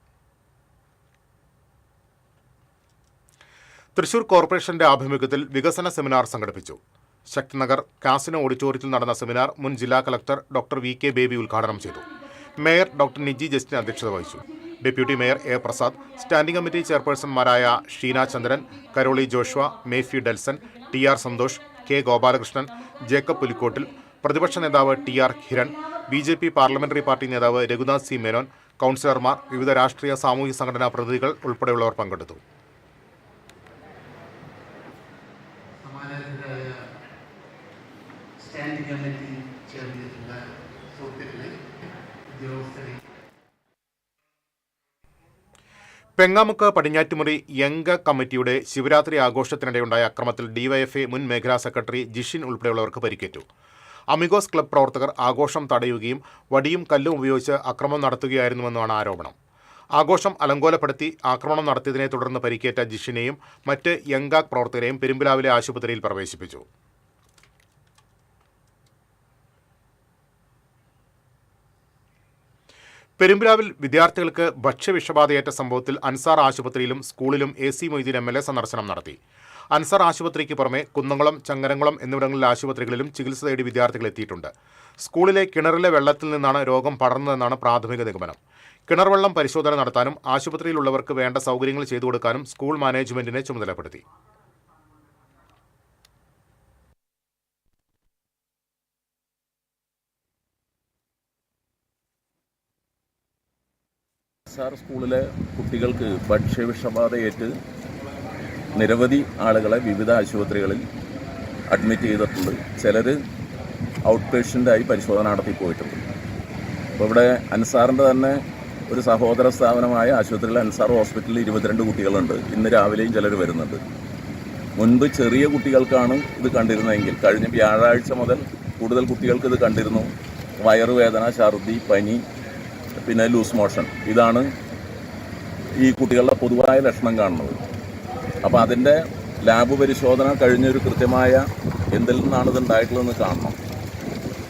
തൃശൂർ കോർപ്പറേഷന്റെ ആഭിമുഖ്യത്തിൽ വികസന സെമിനാർ സംഘടിപ്പിച്ചു. ശക്തിനഗർ കാസിനോ ഓഡിറ്റോറിയത്തിൽ നടന്ന സെമിനാർ മുൻ ജില്ലാ കളക്ടർ ഡോക്ടർ VK ബേബി ഉദ്ഘാടനം ചെയ്തു. മേയർ ഡോക്ടർ നിജി ജസ്റ്റിൻ അധ്യക്ഷത വഹിച്ചു. Deputy mayor A. Prasad, standing committee ചെയർപേഴ്സൺമാരായ Sheena Chandran, Caroli Joshua, Mephy Delson, TR Santhosh, K. Gopalakrishnan, Jacob Pulikottil, പ്രതിപക്ഷ നേതാവ് TR Hiran, BJP parliamentary party നേതാവ് രഘുനാഥ് C. മേനോൻ, കൗൺസിലർമാർ, വിവിധ രാഷ്ട്രീയ സാമൂഹ്യ സംഘടനാ പ്രതിനിധികൾ ഉൾപ്പെടെയുള്ളവർ പങ്കെടുത്തു. പെങ്ങാമുക്ക് പടിഞ്ഞാറ്റുമുറി യംഗ കമ്മിറ്റിയുടെ ശിവരാത്രി ആഘോഷത്തിനിടെയുണ്ടായ അക്രമത്തിൽ ഡിവൈഎഫ്ഐ മുൻ മേഖലാ സെക്രട്ടറി ജിഷിൻ ഉൾപ്പെടെയുള്ളവർക്ക് പരിക്കേറ്റു. അമിഗോസ് ക്ലബ് പ്രവർത്തകർ ആഘോഷം തടയുകയും വടിയും കല്ലും ഉപയോഗിച്ച് അക്രമം നടത്തുകയായിരുന്നുവെന്നാണ് ആരോപണം. ആഘോഷം അലങ്കോലപ്പെടുത്തി ആക്രമണം നടത്തിയതിനെ തുടർന്ന് പരിക്കേറ്റ ജിഷിനെയും മറ്റ് യംഗ പ്രവർത്തകരെയും പെരുമ്പിലാവിലെ ആശുപത്രിയിൽ പ്രവേശിപ്പിച്ചു. പെരുമ്പിലാവിൽ വിദ്യാർത്ഥികൾക്ക് ഭക്ഷ്യവിഷബാധയേറ്റ സംഭവത്തിൽ അൻസാർ ആശുപത്രിയിലും സ്കൂളിലും AC മൊയ്തീൻ MLA സന്ദർശനം നടത്തി. അൻസാർ ആശുപത്രിക്ക് പുറമെ കുന്നംകുളം, ചങ്ങരംകുളം എന്നിവിടങ്ങളിലെ ആശുപത്രികളിലും ചികിത്സ തേടി വിദ്യാർത്ഥികൾ എത്തിയിട്ടുണ്ട്. സ്കൂളിലെ കിണറിലെ വെള്ളത്തിൽ നിന്നാണ് രോഗം പടർന്നതെന്നാണ് പ്രാഥമിക നിഗമനം. കിണർ വെള്ളം പരിശോധന നടത്താനും ആശുപത്രിയിലുള്ളവർക്ക് വേണ്ട സൗകര്യങ്ങൾ ചെയ്തു കൊടുക്കാനും സ്കൂൾ മാനേജ്മെന്റിനെ ചുമതലപ്പെടുത്തി. സാർ സ്കൂളിലെ കുട്ടികൾക്ക് ഭക്ഷ്യവിഷബാധയേറ്റ് നിരവധി ആളുകളെ വിവിധ ആശുപത്രികളിൽ അഡ്മിറ്റ് ചെയ്തിട്ടുണ്ട്. ചിലർ ഔട്ട് പേഷ്യൻ്റായി പരിശോധന നടത്തി പോയിട്ടുണ്ട്. അപ്പോൾ ഇവിടെ അൻസാറിൻ്റെ തന്നെ ഒരു സഹോദര സ്ഥാപനമായ ആശുപത്രിയിൽ അൻസാർ ഹോസ്പിറ്റലിൽ 22 കുട്ടികളുണ്ട്. ഇന്ന് രാവിലെയും ചിലർ വരുന്നുണ്ട്. മുൻപ് ചെറിയ കുട്ടികൾക്കാണ് ഇത് കണ്ടിരുന്നതെങ്കിൽ കഴിഞ്ഞ വ്യാഴാഴ്ച മുതൽ കൂടുതൽ കുട്ടികൾക്ക് ഇത് കണ്ടിരുന്നു. വയറുവേദന, ഛർദി, പനി, പിന്നെ ലൂസ് മോഷൻ, ഇതാണ് ഈ കുട്ടികളുടെ പൊതുവായ ലക്ഷണം കാണുന്നത്. അപ്പോൾ അതിൻ്റെ ലാബ് പരിശോധന കഴിഞ്ഞൊരു കൃത്യമായ എന്തിൽ നിന്നാണ് ഇത് ഉണ്ടായിട്ടുള്ളതെന്ന് കാണണം.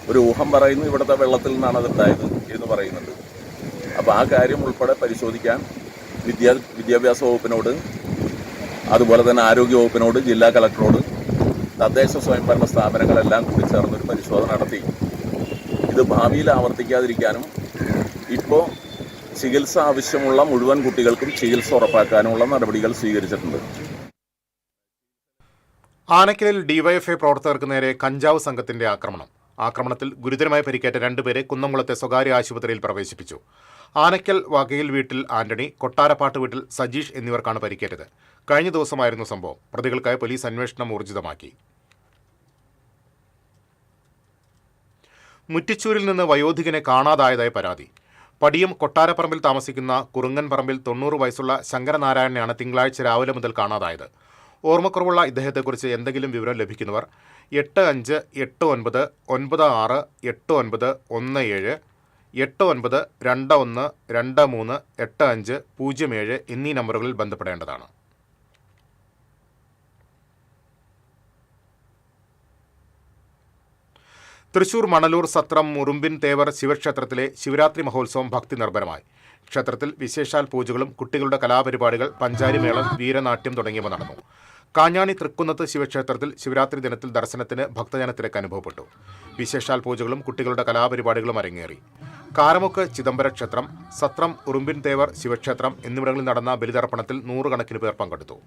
ഒരു ഊഹം പറയുന്നു ഇവിടുത്തെ വെള്ളത്തിൽ നിന്നാണ് അത് ഉണ്ടായത് എന്ന് പറയുന്നുണ്ട്. അപ്പോൾ ആ കാര്യം ഉൾപ്പെടെ പരിശോധിക്കാൻ വിദ്യാഭ്യാസ വകുപ്പിനോട്, അതുപോലെ തന്നെ ആരോഗ്യ വകുപ്പിനോട്, ജില്ലാ കളക്ടറോട്, തദ്ദേശ സ്വയംഭരണ സ്ഥാപനങ്ങളെല്ലാം കൂടി ചേർന്നൊരു പരിശോധന നടത്തി ഇത് ഭാവിയിൽ ആവർത്തിക്കാതിരിക്കാനും ഇപ്പോൾ ചികിത്സ ആവശ്യമുള്ള മുഴുവൻ കുട്ടികൾക്കും ചികിത്സ ഉറപ്പാക്കാനുള്ള നടപടികൾ സ്വീകരിച്ചിട്ടുണ്ട്. ആനക്കലിൽ ഡിവൈഎഫ്ഐ പ്രവർത്തകർക്ക് നേരെ കഞ്ചാവ് സംഘത്തിന്റെ ആക്രമണത്തിൽ ഗുരുതരമായി പരിക്കേറ്റ 2 പേരെ കുന്നംകുളത്തെ സ്വകാര്യ ആശുപത്രിയിൽ പ്രവേശിപ്പിച്ചു. ആനക്കൽ വകയിൽ വീട്ടിൽ ആന്റണി, കൊട്ടാരപ്പാട്ട് വീട്ടിൽ സജീഷ് എന്നിവർക്കാണ് പരിക്കേറ്റത്. കഴിഞ്ഞ ദിവസമായിരുന്നു സംഭവം. പ്രതികൾക്കായി പോലീസ് അന്വേഷണം ഊർജിതമാക്കി. മുറ്റിച്ചൂരിൽ നിന്ന് വയോധികനെ കാണാതായതായി പരാതി. പടിയം കൊട്ടാരപ്പറമ്പിൽ താമസിക്കുന്ന കുറുങ്ങൻ പറമ്പിൽ 90 വയസ്സുള്ള ശങ്കരനാരായണനെയാണ് തിങ്കളാഴ്ച രാവിലെ മുതൽ കാണാതായത്. ഓർമ്മക്കുറവുള്ള ഇദ്ദേഹത്തെക്കുറിച്ച് എന്തെങ്കിലും വിവരം ലഭിക്കുന്നവർ 8589 96 8917 8921 23 8507 എന്നീ നമ്പറുകളിൽ ബന്ധപ്പെടേണ്ടതാണ്. തൃശൂർ മണലൂർ സത്രം ഉറുമ്പിൻ തേവർ ശിവക്ഷേത്രത്തിലെ ശിവരാത്രി മഹോത്സവം ഭക്തി നിർഭരമായി. ക്ഷേത്രത്തിൽ വിശേഷാൽ പൂജകളും കുട്ടികളുടെ കലാപരിപാടികൾ, പഞ്ചാരിമേളം, വീരനാട്യം തുടങ്ങിയവ നടന്നു. കാഞ്ഞാണി തൃക്കുന്നത്ത് ശിവക്ഷേത്രത്തിൽ ശിവരാത്രി ദിനത്തിൽ ദർശനത്തിന് ഭക്തജനത്തിരക്ക് അനുഭവപ്പെട്ടു. വിശേഷാൽ പൂജകളും കുട്ടികളുടെ കലാപരിപാടികളും അരങ്ങേറി. കാരമുക്ക് ചിദംബര ക്ഷേത്രം, സത്രം ഉറുമ്പിൻ തേവർ ശിവക്ഷേത്രം എന്നിവിടങ്ങളിൽ നടന്ന ബലിതർപ്പണത്തിൽ 100 കണക്കിന് പേർ പങ്കെടുത്തു.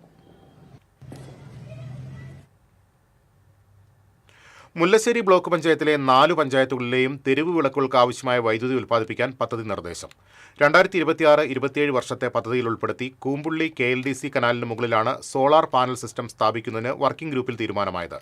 മുല്ലശ്ശേരി ബ്ലോക്ക് പഞ്ചായത്തിലെ 4 പഞ്ചായത്തുകളിലെയും തെരുവ് വിളക്കുകൾക്ക് ആവശ്യമായ വൈദ്യുതി ഉൽപ്പാദിപ്പിക്കാൻ പദ്ധതി നിർദ്ദേശം. 2026-27 വർഷത്തെ പദ്ധതിയിൽ ഉൾപ്പെടുത്തി കൂമ്പുള്ളി KLDC കനാലിന് മുകളിലാണ് സോളാർ പാനൽ സിസ്റ്റം സ്ഥാപിക്കുന്നതിന് വർക്കിംഗ് ഗ്രൂപ്പിൽ തീരുമാനമായത്.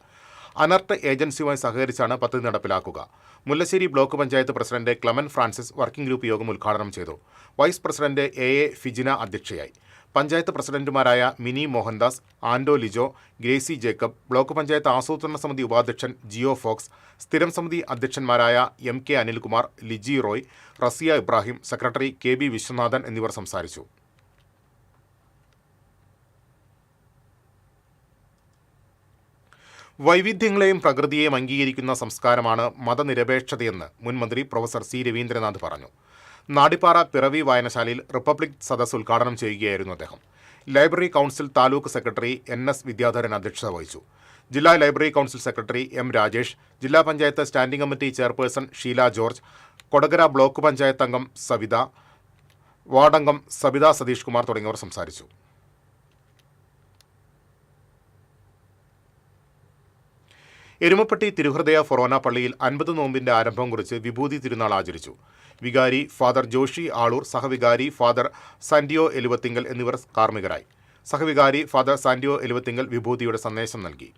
അനർട്ട് ഏജൻസിയുമായി സഹകരിച്ചാണ് പദ്ധതി നടപ്പിലാക്കുക. Mullassery block panchayat president ക്ലെമൻ Francis working group യോഗം ഉദ്ഘാടനം ചെയ്തു. വൈസ് പ്രസിഡന്റ് AA ഫിജിന അധ്യക്ഷയായി. പഞ്ചായത്ത് പ്രസിഡന്റുമാരായ Mini Mohandas, Ando Lijo, Gracy Jacob, block panchayat ആസൂത്രണ സമിതി ഉപാധ്യക്ഷൻ ജിയോ ഫോക്സ്, സ്ഥിരം സമിതി അധ്യക്ഷന്മാരായ MK Anilkumar, Liji Roy, Rasiya Ibrahim, secretary KB Viswanathan എന്നിവർ സംസാരിച്ചു. വൈവിധ്യങ്ങളെയും പ്രകൃതിയെയും അംഗീകരിക്കുന്ന സംസ്കാരമാണ് മതനിരപേക്ഷതയെന്ന് മുൻ മന്ത്രി പ്രൊഫസർ C രവീന്ദ്രനാഥ് പറഞ്ഞു. നാടിപ്പാറ പിറവി വായനശാലയിൽ റിപ്പബ്ലിക് സദസ് ഉദ്ഘാടനം ചെയ്യുകയായിരുന്നു അദ്ദേഹം. Library council taluk secretary NS Vidyadharan അധ്യക്ഷത വഹിച്ചു. ജില്ലാ library council secretary M Rajesh, ജില്ലാ panchayat standing committee chairperson Sheela George, Kodakara block panchayat അംഗം സവിത, വാർഡംഗം സബിത സതീഷ് കുമാർ തുടങ്ങിയവർ സംസാരിച്ചു. എരുമപ്പെട്ടി തിരുഹൃദയ ഫൊറോന പള്ളിയിൽ 50 നോമ്പിന്റെ ആരംഭം കുറിച്ച് വിഭൂതി തിരുനാൾ ആചരിച്ചു. വികാരി ഫാദർ ജോഷി ആളൂർ, സഹവികാരി ഫാദർ സാന്റിയോ എലുവത്തിങ്കൽ എന്നിവർ കാർമ്മികരായി. സഹവികാരി ഫാദർ സാന്റിയോ എലുവത്തിങ്കൽ വിഭൂതിയുടെ സന്ദേശം നൽകി.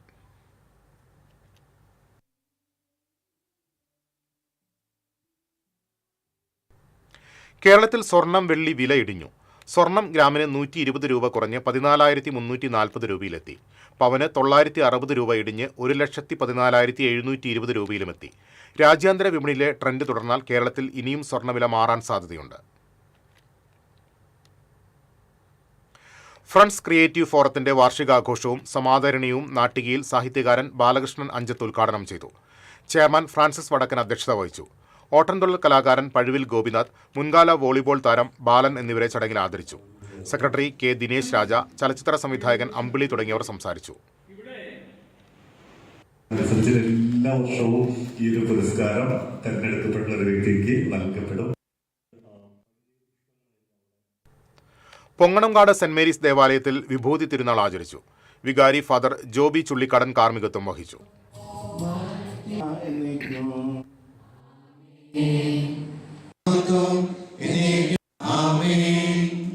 കേരളത്തിൽ സ്വർണം വെള്ളി വില ഇടിഞ്ഞു. സ്വർണം ഗ്രാമിന് 120 രൂപ കുറഞ്ഞ് 14,340 രൂപയിലെത്തി. പവന് 960 രൂപ ഇടിഞ്ഞ് 1,14,720 രൂപയിലുമെത്തി. രാജ്യാന്തര വിപണിയിലെ ട്രെൻഡ് തുടർന്നാൽ കേരളത്തിൽ ഇനിയും സ്വർണ്ണവില മാറാൻ സാധ്യതയുണ്ട്. ഫ്രണ്ട്സ് ക്രിയേറ്റീവ് ഫോറത്തിന്റെ വാർഷികാഘോഷവും സമാദരണീയവും നാട്ടികയിൽ സാഹിത്യകാരൻ ബാലകൃഷ്ണൻ അഞ്ചത്ത് ഉദ്ഘാടനം ചെയ്തു. ചെയർമാൻ ഫ്രാൻസിസ് വടക്കൻ അധ്യക്ഷത വഹിച്ചു. ഓട്ടൻതുള്ളൽ കലാകാരൻ പഴുവിൽ ഗോപിനാഥ്, മുൻകാല വോളിബോൾ താരം ബാലൻ എന്നിവരെ ചടങ്ങിൽ ആദരിച്ചു. സെക്രട്ടറി കെ ദിനേശ് രാജ, ചലച്ചിത്ര സംവിധായകൻ അമ്പിളി തുടങ്ങിയവർ സംസാരിച്ചു. എല്ലാ വർഷവും ഈ ഒരു പുരസ്കാരം തെരഞ്ഞെടുക്കപ്പെട്ട ഒരു വ്യക്തിക്ക് നൽകപ്പെടും. പൊങ്ങണംകാട് സെന്റ് മേരീസ് ദേവാലയത്തിൽ വിഭൂതി തിരുനാൾ ആചരിച്ചു. വികാരി ഫാദർ ജോബി ചുള്ളിക്കടൻ കാർമ്മികത്വം വഹിച്ചു.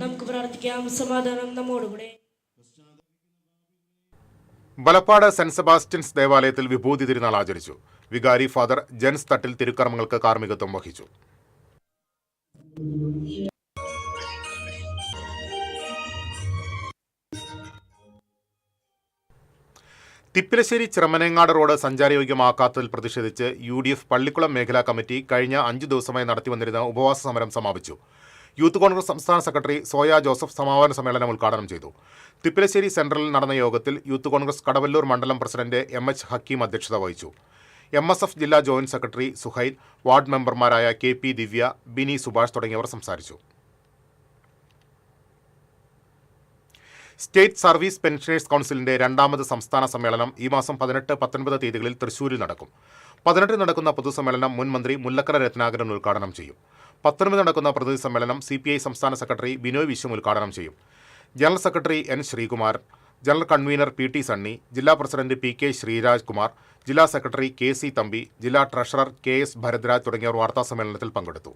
നമുക്ക് പ്രാർത്ഥിക്കാം. സമാധാനം നമ്മോടുകൂടെ. ബലപ്പാട് സെന്റ് സെബാസ്റ്റ്യൻസ് ദേവാലയത്തിൽ വിഭൂതി തിരുനാൾ ആചരിച്ചു. വികാരി ഫാദർ ജെൻസ് തട്ടിൽ തിരുക്കർമ്മങ്ങൾക്ക് കാർമ്മികത്വം വഹിച്ചു. തിപ്പിലശ്ശേരി ചിറമനേങ്ങാട് റോഡ് സഞ്ചാരയോഗ്യമാക്കാത്തതിൽ പ്രതിഷേധിച്ച് UDF പള്ളിക്കുളം മേഖലാ കമ്മിറ്റി കഴിഞ്ഞ 5 ദിവസമായി നടത്തിവന്നിരുന്ന ഉപവാസ സമരം സമാപിച്ചു. യൂത്ത് കോൺഗ്രസ് സംസ്ഥാന സെക്രട്ടറി സോയ ജോസഫ് സമാപന സമ്മേളനം ഉദ്ഘാടനം ചെയ്തു. തിപ്പിലശ്ശേരി സെൻട്രലിൽ നടന്ന യോഗത്തിൽ യൂത്ത് കോൺഗ്രസ് കടവല്ലൂർ മണ്ഡലം പ്രസിഡന്റ് MH ഹക്കീം അധ്യക്ഷത വഹിച്ചു. MSF ജില്ലാ ജോയിന്റ് സെക്രട്ടറി സുഹൈൽ, വാർഡ് മെമ്പർമാരായ KP ദിവ്യ, ബിനി സുഭാഷ് തുടങ്ങിയവർ സംസാരിച്ചു. സ്റ്റേറ്റ് സർവീസ് പെൻഷനേഴ്സ് കൗൺസിലിന്റെ 2ാമത് സംസ്ഥാന സമ്മേളനം ഈ മാസം 18, 19 തീയതികളിൽ തൃശൂരിൽ നടക്കും. 18 നടക്കുന്ന പൊതുസമ്മേളനം മുൻ മന്ത്രി മുല്ലക്കര രത്നാകരൻ ഉദ്ഘാടനം ചെയ്യും. 19 നടക്കുന്ന പ്രതിനിധി സമ്മേളനം CPI സംസ്ഥാന സെക്രട്ടറി ബിനോയ് വിശ്വം ഉദ്ഘാടനം ചെയ്യും. General secretary N Sreekumar, general convener PT Sunny, ജില്ലാ പ്രസിഡന്റ് PK ശ്രീരാജ് കുമാർ, ജില്ലാ സെക്രട്ടറി KC തമ്പി, ജില്ലാ ട്രഷറർ KS ഭരദ്രാജ് തുടങ്ങിയവർ വാർത്താസമ്മേളനത്തിൽ പങ്കെടുത്തു.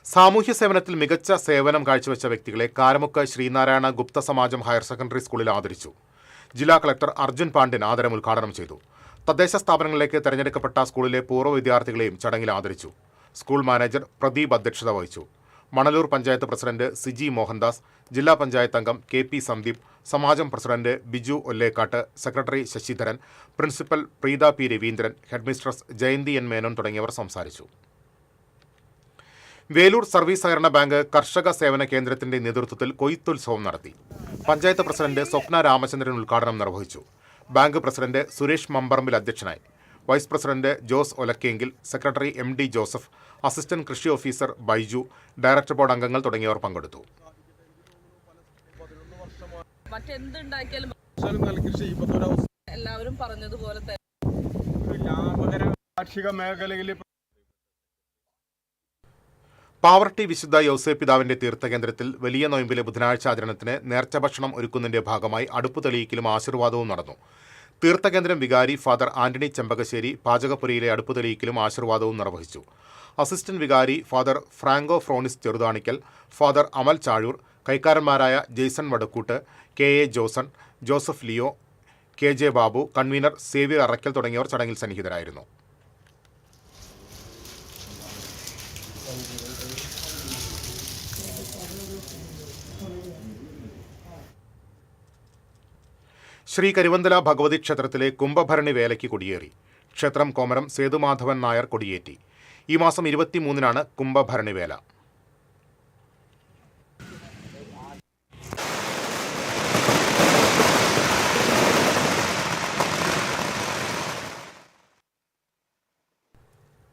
സാമൂഹ്യ സേവനത്തിൽ മികച്ച സേവനം കാഴ്ചവെച്ച വ്യക്തികളെ കാരമുക്ക് ശ്രീനാരായണ ഗുപ്ത സമാജം ഹയർ സെക്കൻഡറി സ്കൂളിൽ ആദരിച്ചു. ജില്ലാ കളക്ടർ അർജുൻ പാണ്ഡ്യൻ ആദരം ഉദ്ഘാടനം ചെയ്തു. തദ്ദേശ സ്ഥാപനങ്ങളിലേക്ക് തെരഞ്ഞെടുക്കപ്പെട്ട സ്കൂളിലെ പൂർവ്വ വിദ്യാർത്ഥികളെയും ചടങ്ങിൽ ആദരിച്ചു. സ്കൂൾ മാനേജർ പ്രദീപ് അധ്യക്ഷത വഹിച്ചു. മണലൂർ പഞ്ചായത്ത് പ്രസിഡന്റ് സിജി മോഹൻദാസ്, ജില്ലാ പഞ്ചായത്ത് അംഗം KP സന്ദീപ്, സമാജം president Biju Ollekkatt, secretary Sasidharan, principal Preetha P Raveendran, headmistress Jayanthi N Menon തുടങ്ങിയവർ സംസാരിച്ചു. വേലൂർ സർവീസ് സഹകരണ ബാങ്ക് കർഷക സേവന കേന്ദ്രത്തിന്റെ നേതൃത്വത്തിൽ കൊയ്ത്തുത്സവം നടത്തി. പഞ്ചായത്ത് പ്രസിഡന്റ് സ്വപ്ന രാമചന്ദ്രൻ ഉദ്ഘാടനം നിർവഹിച്ചു. ബാങ്ക് പ്രസിഡന്റ് സുരേഷ് മമ്പറമ്പിൽ അധ്യക്ഷനായി. Vice president Jose Olakkengil, secretary MD Joseph, assistant കൃഷി ഓഫീസർ ബൈജു, ഡയറക്ടർ ബോർഡ് അംഗങ്ങൾ തുടങ്ങിയവർ പങ്കെടുത്തു. എല്ലാവരും പറഞ്ഞതുപോലെ കാർഷിക മേഖലയിൽ പാവർട്ടി വിശുദ്ധ യൗസേ പിതാവിന്റെ തീർത്ഥകേന്ദ്രത്തിൽ വലിയ നോയമ്പിലെ ബുധനാഴ്ച ആചരണത്തിന് നേർച്ച ഭക്ഷണം ഒരുക്കുന്നതിന്റെ ഭാഗമായി അടുപ്പ് തെളിയിക്കലും ആശീർവാദവും നടന്നു. തീർത്ഥകേന്ദ്രം വികാരി ഫാദർ ആന്റണി ചെമ്പകശ്ശേരി പാചകപ്പുരയിലെ അടുപ്പ് തെളിയിക്കലും ആശീർവാദവും നിർവഹിച്ചു. അസിസ്റ്റന്റ് വികാരി father Franco Fronis Cheruthanikkal, father Amal Chazhoor, കൈക്കാരന്മാരായ Jaison Vadakkoot, KA Joson, Joseph Leo, KJ Babu, convener Xavier Arakkal തുടങ്ങിയവർ ചടങ്ങിൽ സന്നിഹിതരായിരുന്നു. ശ്രീ കരിവന്തല ഭഗവതി ക്ഷേത്രത്തിലെ കുംഭഭരണി വേലയ്ക്ക് കൊടിയേറി. ക്ഷേത്രം കോമരം സേതുമാധവൻ നായർ കൊടിയേറ്റി. ഈ മാസം 23-നാണ് കുംഭഭരണി വേല.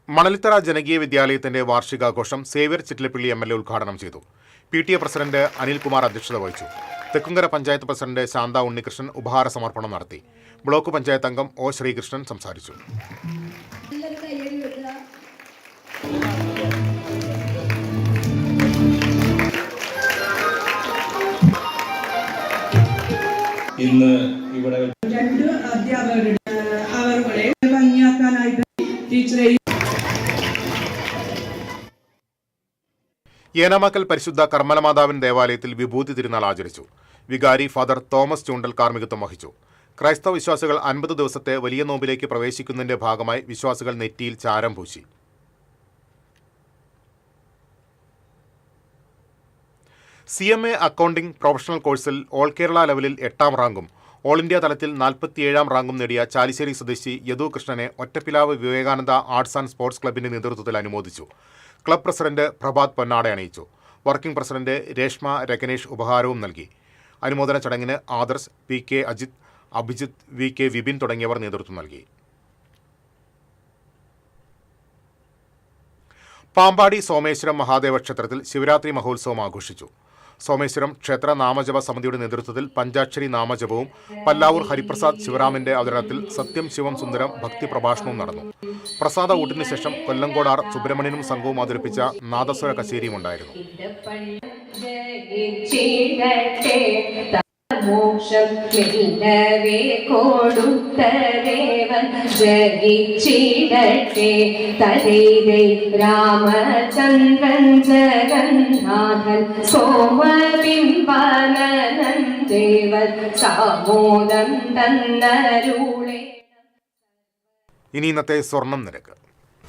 മണലിത്തറ ജനകീയ വിദ്യാലയത്തിന്റെ വാർഷികാഘോഷം സേവ്യർ ചിറ്റിലപ്പള്ളി MLA ഉദ്ഘാടനം ചെയ്തു. PTA പ്രസിഡന്റ് അനിൽകുമാർ അധ്യക്ഷത വഹിച്ചു. തെക്കുംകര പഞ്ചായത്ത് പ്രസിഡന്റ് ശാന്ത ഉണ്ണികൃഷ്ണൻ ഉപഹാര സമർപ്പണം നടത്തി. ബ്ലോക്ക് പഞ്ചായത്ത് അംഗം O ശ്രീകൃഷ്ണൻ സംസാരിച്ചു. ഇന്ന് ഇവിടെ 2 അധ്യാപകരുടെ അവരുടെ ഭംഗിയാക്കാനായിട്ട് ടീച്ചറെ ഏനാമക്കൽ പരിശുദ്ധ കർമ്മലമാതാവിൻ ദേവാലയത്തിൽ വിഭൂതി തിരുനാൾ ആചരിച്ചു. വികാരി ഫാദർ തോമസ് ചൂണ്ടൽ കാർമ്മികത്വം വഹിച്ചു. ക്രൈസ്തവ വിശ്വാസികൾ 50 ദിവസത്തെ വലിയ നോമ്പിലേക്ക് പ്രവേശിക്കുന്നതിന്റെ ഭാഗമായി വിശ്വാസികൾ നെറ്റിയിൽ ചാരം പൂശി. CMA അക്കൗണ്ടിംഗ് പ്രൊഫഷണൽ കോഴ്സിൽ ഓൾ കേരള ലെവലിൽ 8ാം റാങ്കും ഓൾ ഇന്ത്യ തലത്തിൽ 47ാം റാങ്കും നേടിയ ചാലിശ്ശേരി സ്വദേശി യദു കൃഷ്ണനെ Ottappilavu Vivekananda arts and sports ക്ലബിന്റെ നേതൃത്വത്തിൽ അനുമോദിച്ചു. ക്ലബ് പ്രസിഡന്റ് പ്രഭാത് പൊന്നാട അണിയിച്ചു. വർക്കിംഗ് പ്രസിഡന്റ് രേഷ്മ രകനേഷ് ഉപഹാരവും നൽകി. അനുമോദന ചടങ്ങിന് ആദർശ്, PK അജിത്, അഭിജിത്ത്, VK വിപിൻ തുടങ്ങിയവർ നേതൃത്വം നൽകി. പാമ്പാടി സോമേശ്വരം മഹാദേവ ക്ഷേത്രത്തിൽ ശിവരാത്രി മഹോത്സവം ആഘോഷിച്ചു. സോമേശ്വരം ക്ഷേത്ര നാമജപ സമിതിയുടെ നേതൃത്വത്തിൽ പഞ്ചാക്ഷരി നാമജപവും പല്ലാവൂർ ഹരിപ്രസാദ് ശിവറാമിന്റെ അവതരണത്തിൽ സത്യം ശിവം സുന്ദരം ഭക്തി പ്രഭാഷണവും നടന്നു. പ്രസാദ ഊട്ടിന് ശേഷം കൊല്ലങ്കോടാർ സുബ്രഹ്മണ്യനും സംഘവും അവതരിപ്പിച്ച നാദസ്വര കച്ചേരിയും ഉണ്ടായിരുന്നു. മോക്ഷം മെല്ലവേ കൊടുത്തദേവൻ ജയിച്ചിടട്ടെ. തരൈതൈ രാമചന്ദ്രൻ ജഗന്നാഥൻ സോമബിംബാനന്ദൻ ദേവൻ സാമോദം തന്നരുളേ. ഇനി ഇന്നത്തെ സ്വർണം നിരക്ക്.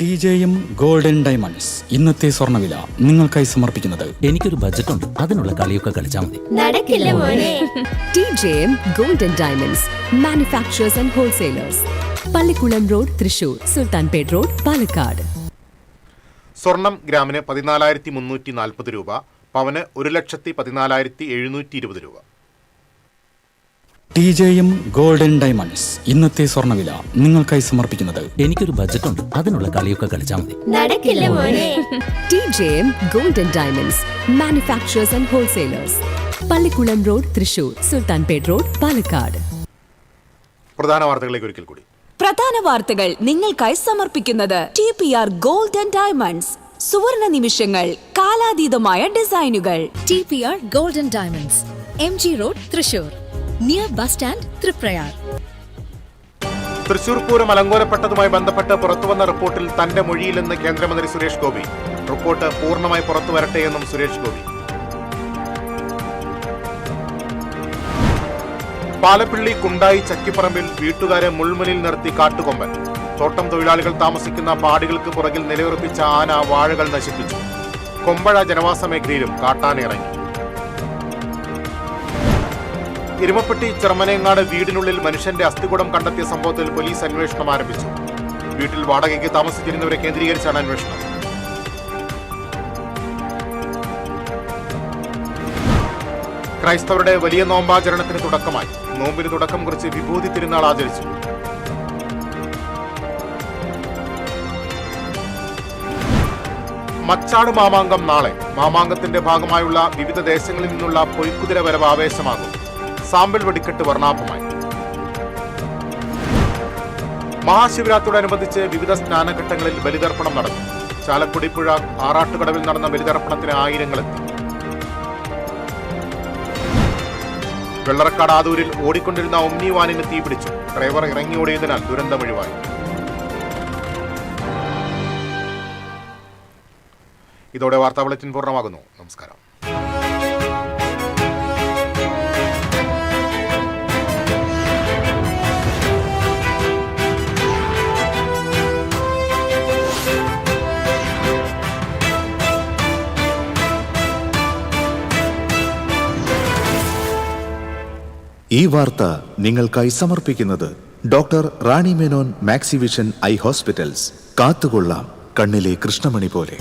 TJM ഗോൾഡൻ ഡയമണ്ട്സ് ഇന്നത്തെ സ്വർണ്ണവില നിങ്ങൾക്കായി സമർപ്പിക്കുന്നത് എനിക്കൊരു ബജറ്റ് ഉണ്ട്, അതിനുള്ള കളിയൊക്കെ കളിച്ചാൽ മതി. നടക്കില്ല മോനെ. TJM golden diamonds manufacturers and wholesalers, Pallikkulam road, Thrissur, Sultanpet road, Palakkad. സ്വർണം ഗ്രാമിന് 14,340 രൂപ, പവന് 1,14,720 രൂപ. TJM ഗോൾഡൻ ഡയമണ്ട്സ് ഇന്നത്തെ സ്വർണ്ണവില നിങ്ങൾക്കായി സമർപ്പിക്കുന്നത് എനിക്കൊരു ബജറ്റ് ഉണ്ട്, അതിനുള്ള കളിയൊക്കെ കളിച്ചാൽ മതി. നടക്കില്ല മോനെ. TJM golden diamonds manufacturers and wholesalers, Pallikkulam road, Thrissur, Sultanpet road, Palakkad. പ്രധാന വാർത്തകളിലേക്ക് ഒരിക്കൽ കൂടി. പ്രധാന വാർത്തകൾ നിങ്ങൾക്കായി സമർപ്പിക്കുന്നത് TPR ഗോൾഡൻ ഡയമണ്ട്സ്. സുവർണ നിമിഷങ്ങൾ, കാലാതീതമായ ഡിസൈനുകൾ. TPR golden diamonds, MG road, Thrissur, near bus stand, Triprayar. Thrissur Pooram അലങ്കോലപ്പെട്ടതുമായി ബന്ധപ്പെട്ട് പുറത്തുവന്ന റിപ്പോർട്ടിൽ തന്റെ മൊഴിയിലെന്ന് കേന്ദ്രമന്ത്രി സുരേഷ് ഗോപി. റിപ്പോർട്ട് പൂർണ്ണമായി പുറത്തു വരട്ടെയെന്നും സുരേഷ് ഗോപി. പാലപ്പിള്ളി കുണ്ടായി ചക്കിപ്പറമ്പിൽ വീട്ടുകാരെ മുൾമുനിൽ നിർത്തി കാട്ടുകൊമ്പൻ. തോട്ടം തൊഴിലാളികൾ താമസിക്കുന്ന പാടികൾക്ക് പുറകിൽ നിലയുറപ്പിച്ച ആന വാഴകൾ നശിപ്പിച്ചു. കൊമ്പഴ ജനവാസ മേഖലയിലും കാട്ടാന ഇറങ്ങി. എരുമപ്പെട്ടി ചെറുമനേങ്ങാട് വീടിനുള്ളിൽ മനുഷ്യന്റെ അസ്ഥികൂടം കണ്ടെത്തിയ സംഭവത്തിൽ പോലീസ് അന്വേഷണം ആരംഭിച്ചു. വീട്ടിൽ വാടകയ്ക്ക് താമസിച്ചിരുന്നവരെ കേന്ദ്രീകരിച്ചാണ് അന്വേഷണം. ക്രൈസ്തവരുടെ വലിയ നോമ്പാചരണത്തിന് തുടക്കമായി. നോമ്പിന് തുടക്കം കുറിച്ച് വിഭൂതി തിരുനാൾ ആചരിച്ചു. മച്ചാട് മാമാങ്കം നാളെ. മാമാങ്കത്തിന്റെ ഭാഗമായുള്ള വിവിധ ദേശങ്ങളിൽ നിന്നുള്ള പൊയ്ക്കുതിര വരവ് ആവേശമാകും. സാമ്പിൾ വെടിക്കെട്ട് വർണ്ണാഭമായി. മഹാശിവരാത്രിയോടനുബന്ധിച്ച് വിവിധ സ്നാനഘട്ടങ്ങളിൽ ബലിതർപ്പണം നടന്നു. ചാലക്കുടി പുഴ ആറാട്ടുകടവിൽ നടന്ന ബലിതർപ്പണത്തിന് ആയിരങ്ങളെത്തി. വെള്ളറക്കാട് ആദൂരിൽ ഓടിക്കൊണ്ടിരുന്ന ഒമ്നി വാനിന് തീപിടിച്ചു. ഡ്രൈവർ ഇറങ്ങിയോടിയതിനാൽ ദുരന്തമൊഴിവായി. ഇതോടെ വാർത്താ ബുള്ളറ്റിൻ പൂർണ്ണമാകുന്നു. നമസ്കാരം. ഈ വാർത്ത നിങ്ങൾക്കായി സമർപ്പിക്കുന്നത് doctor Rani Menon Maxivision I hospitals. കാത്തുകൊള്ളാം കണ്ണിലെ കൃഷ്ണമണി പോലെ.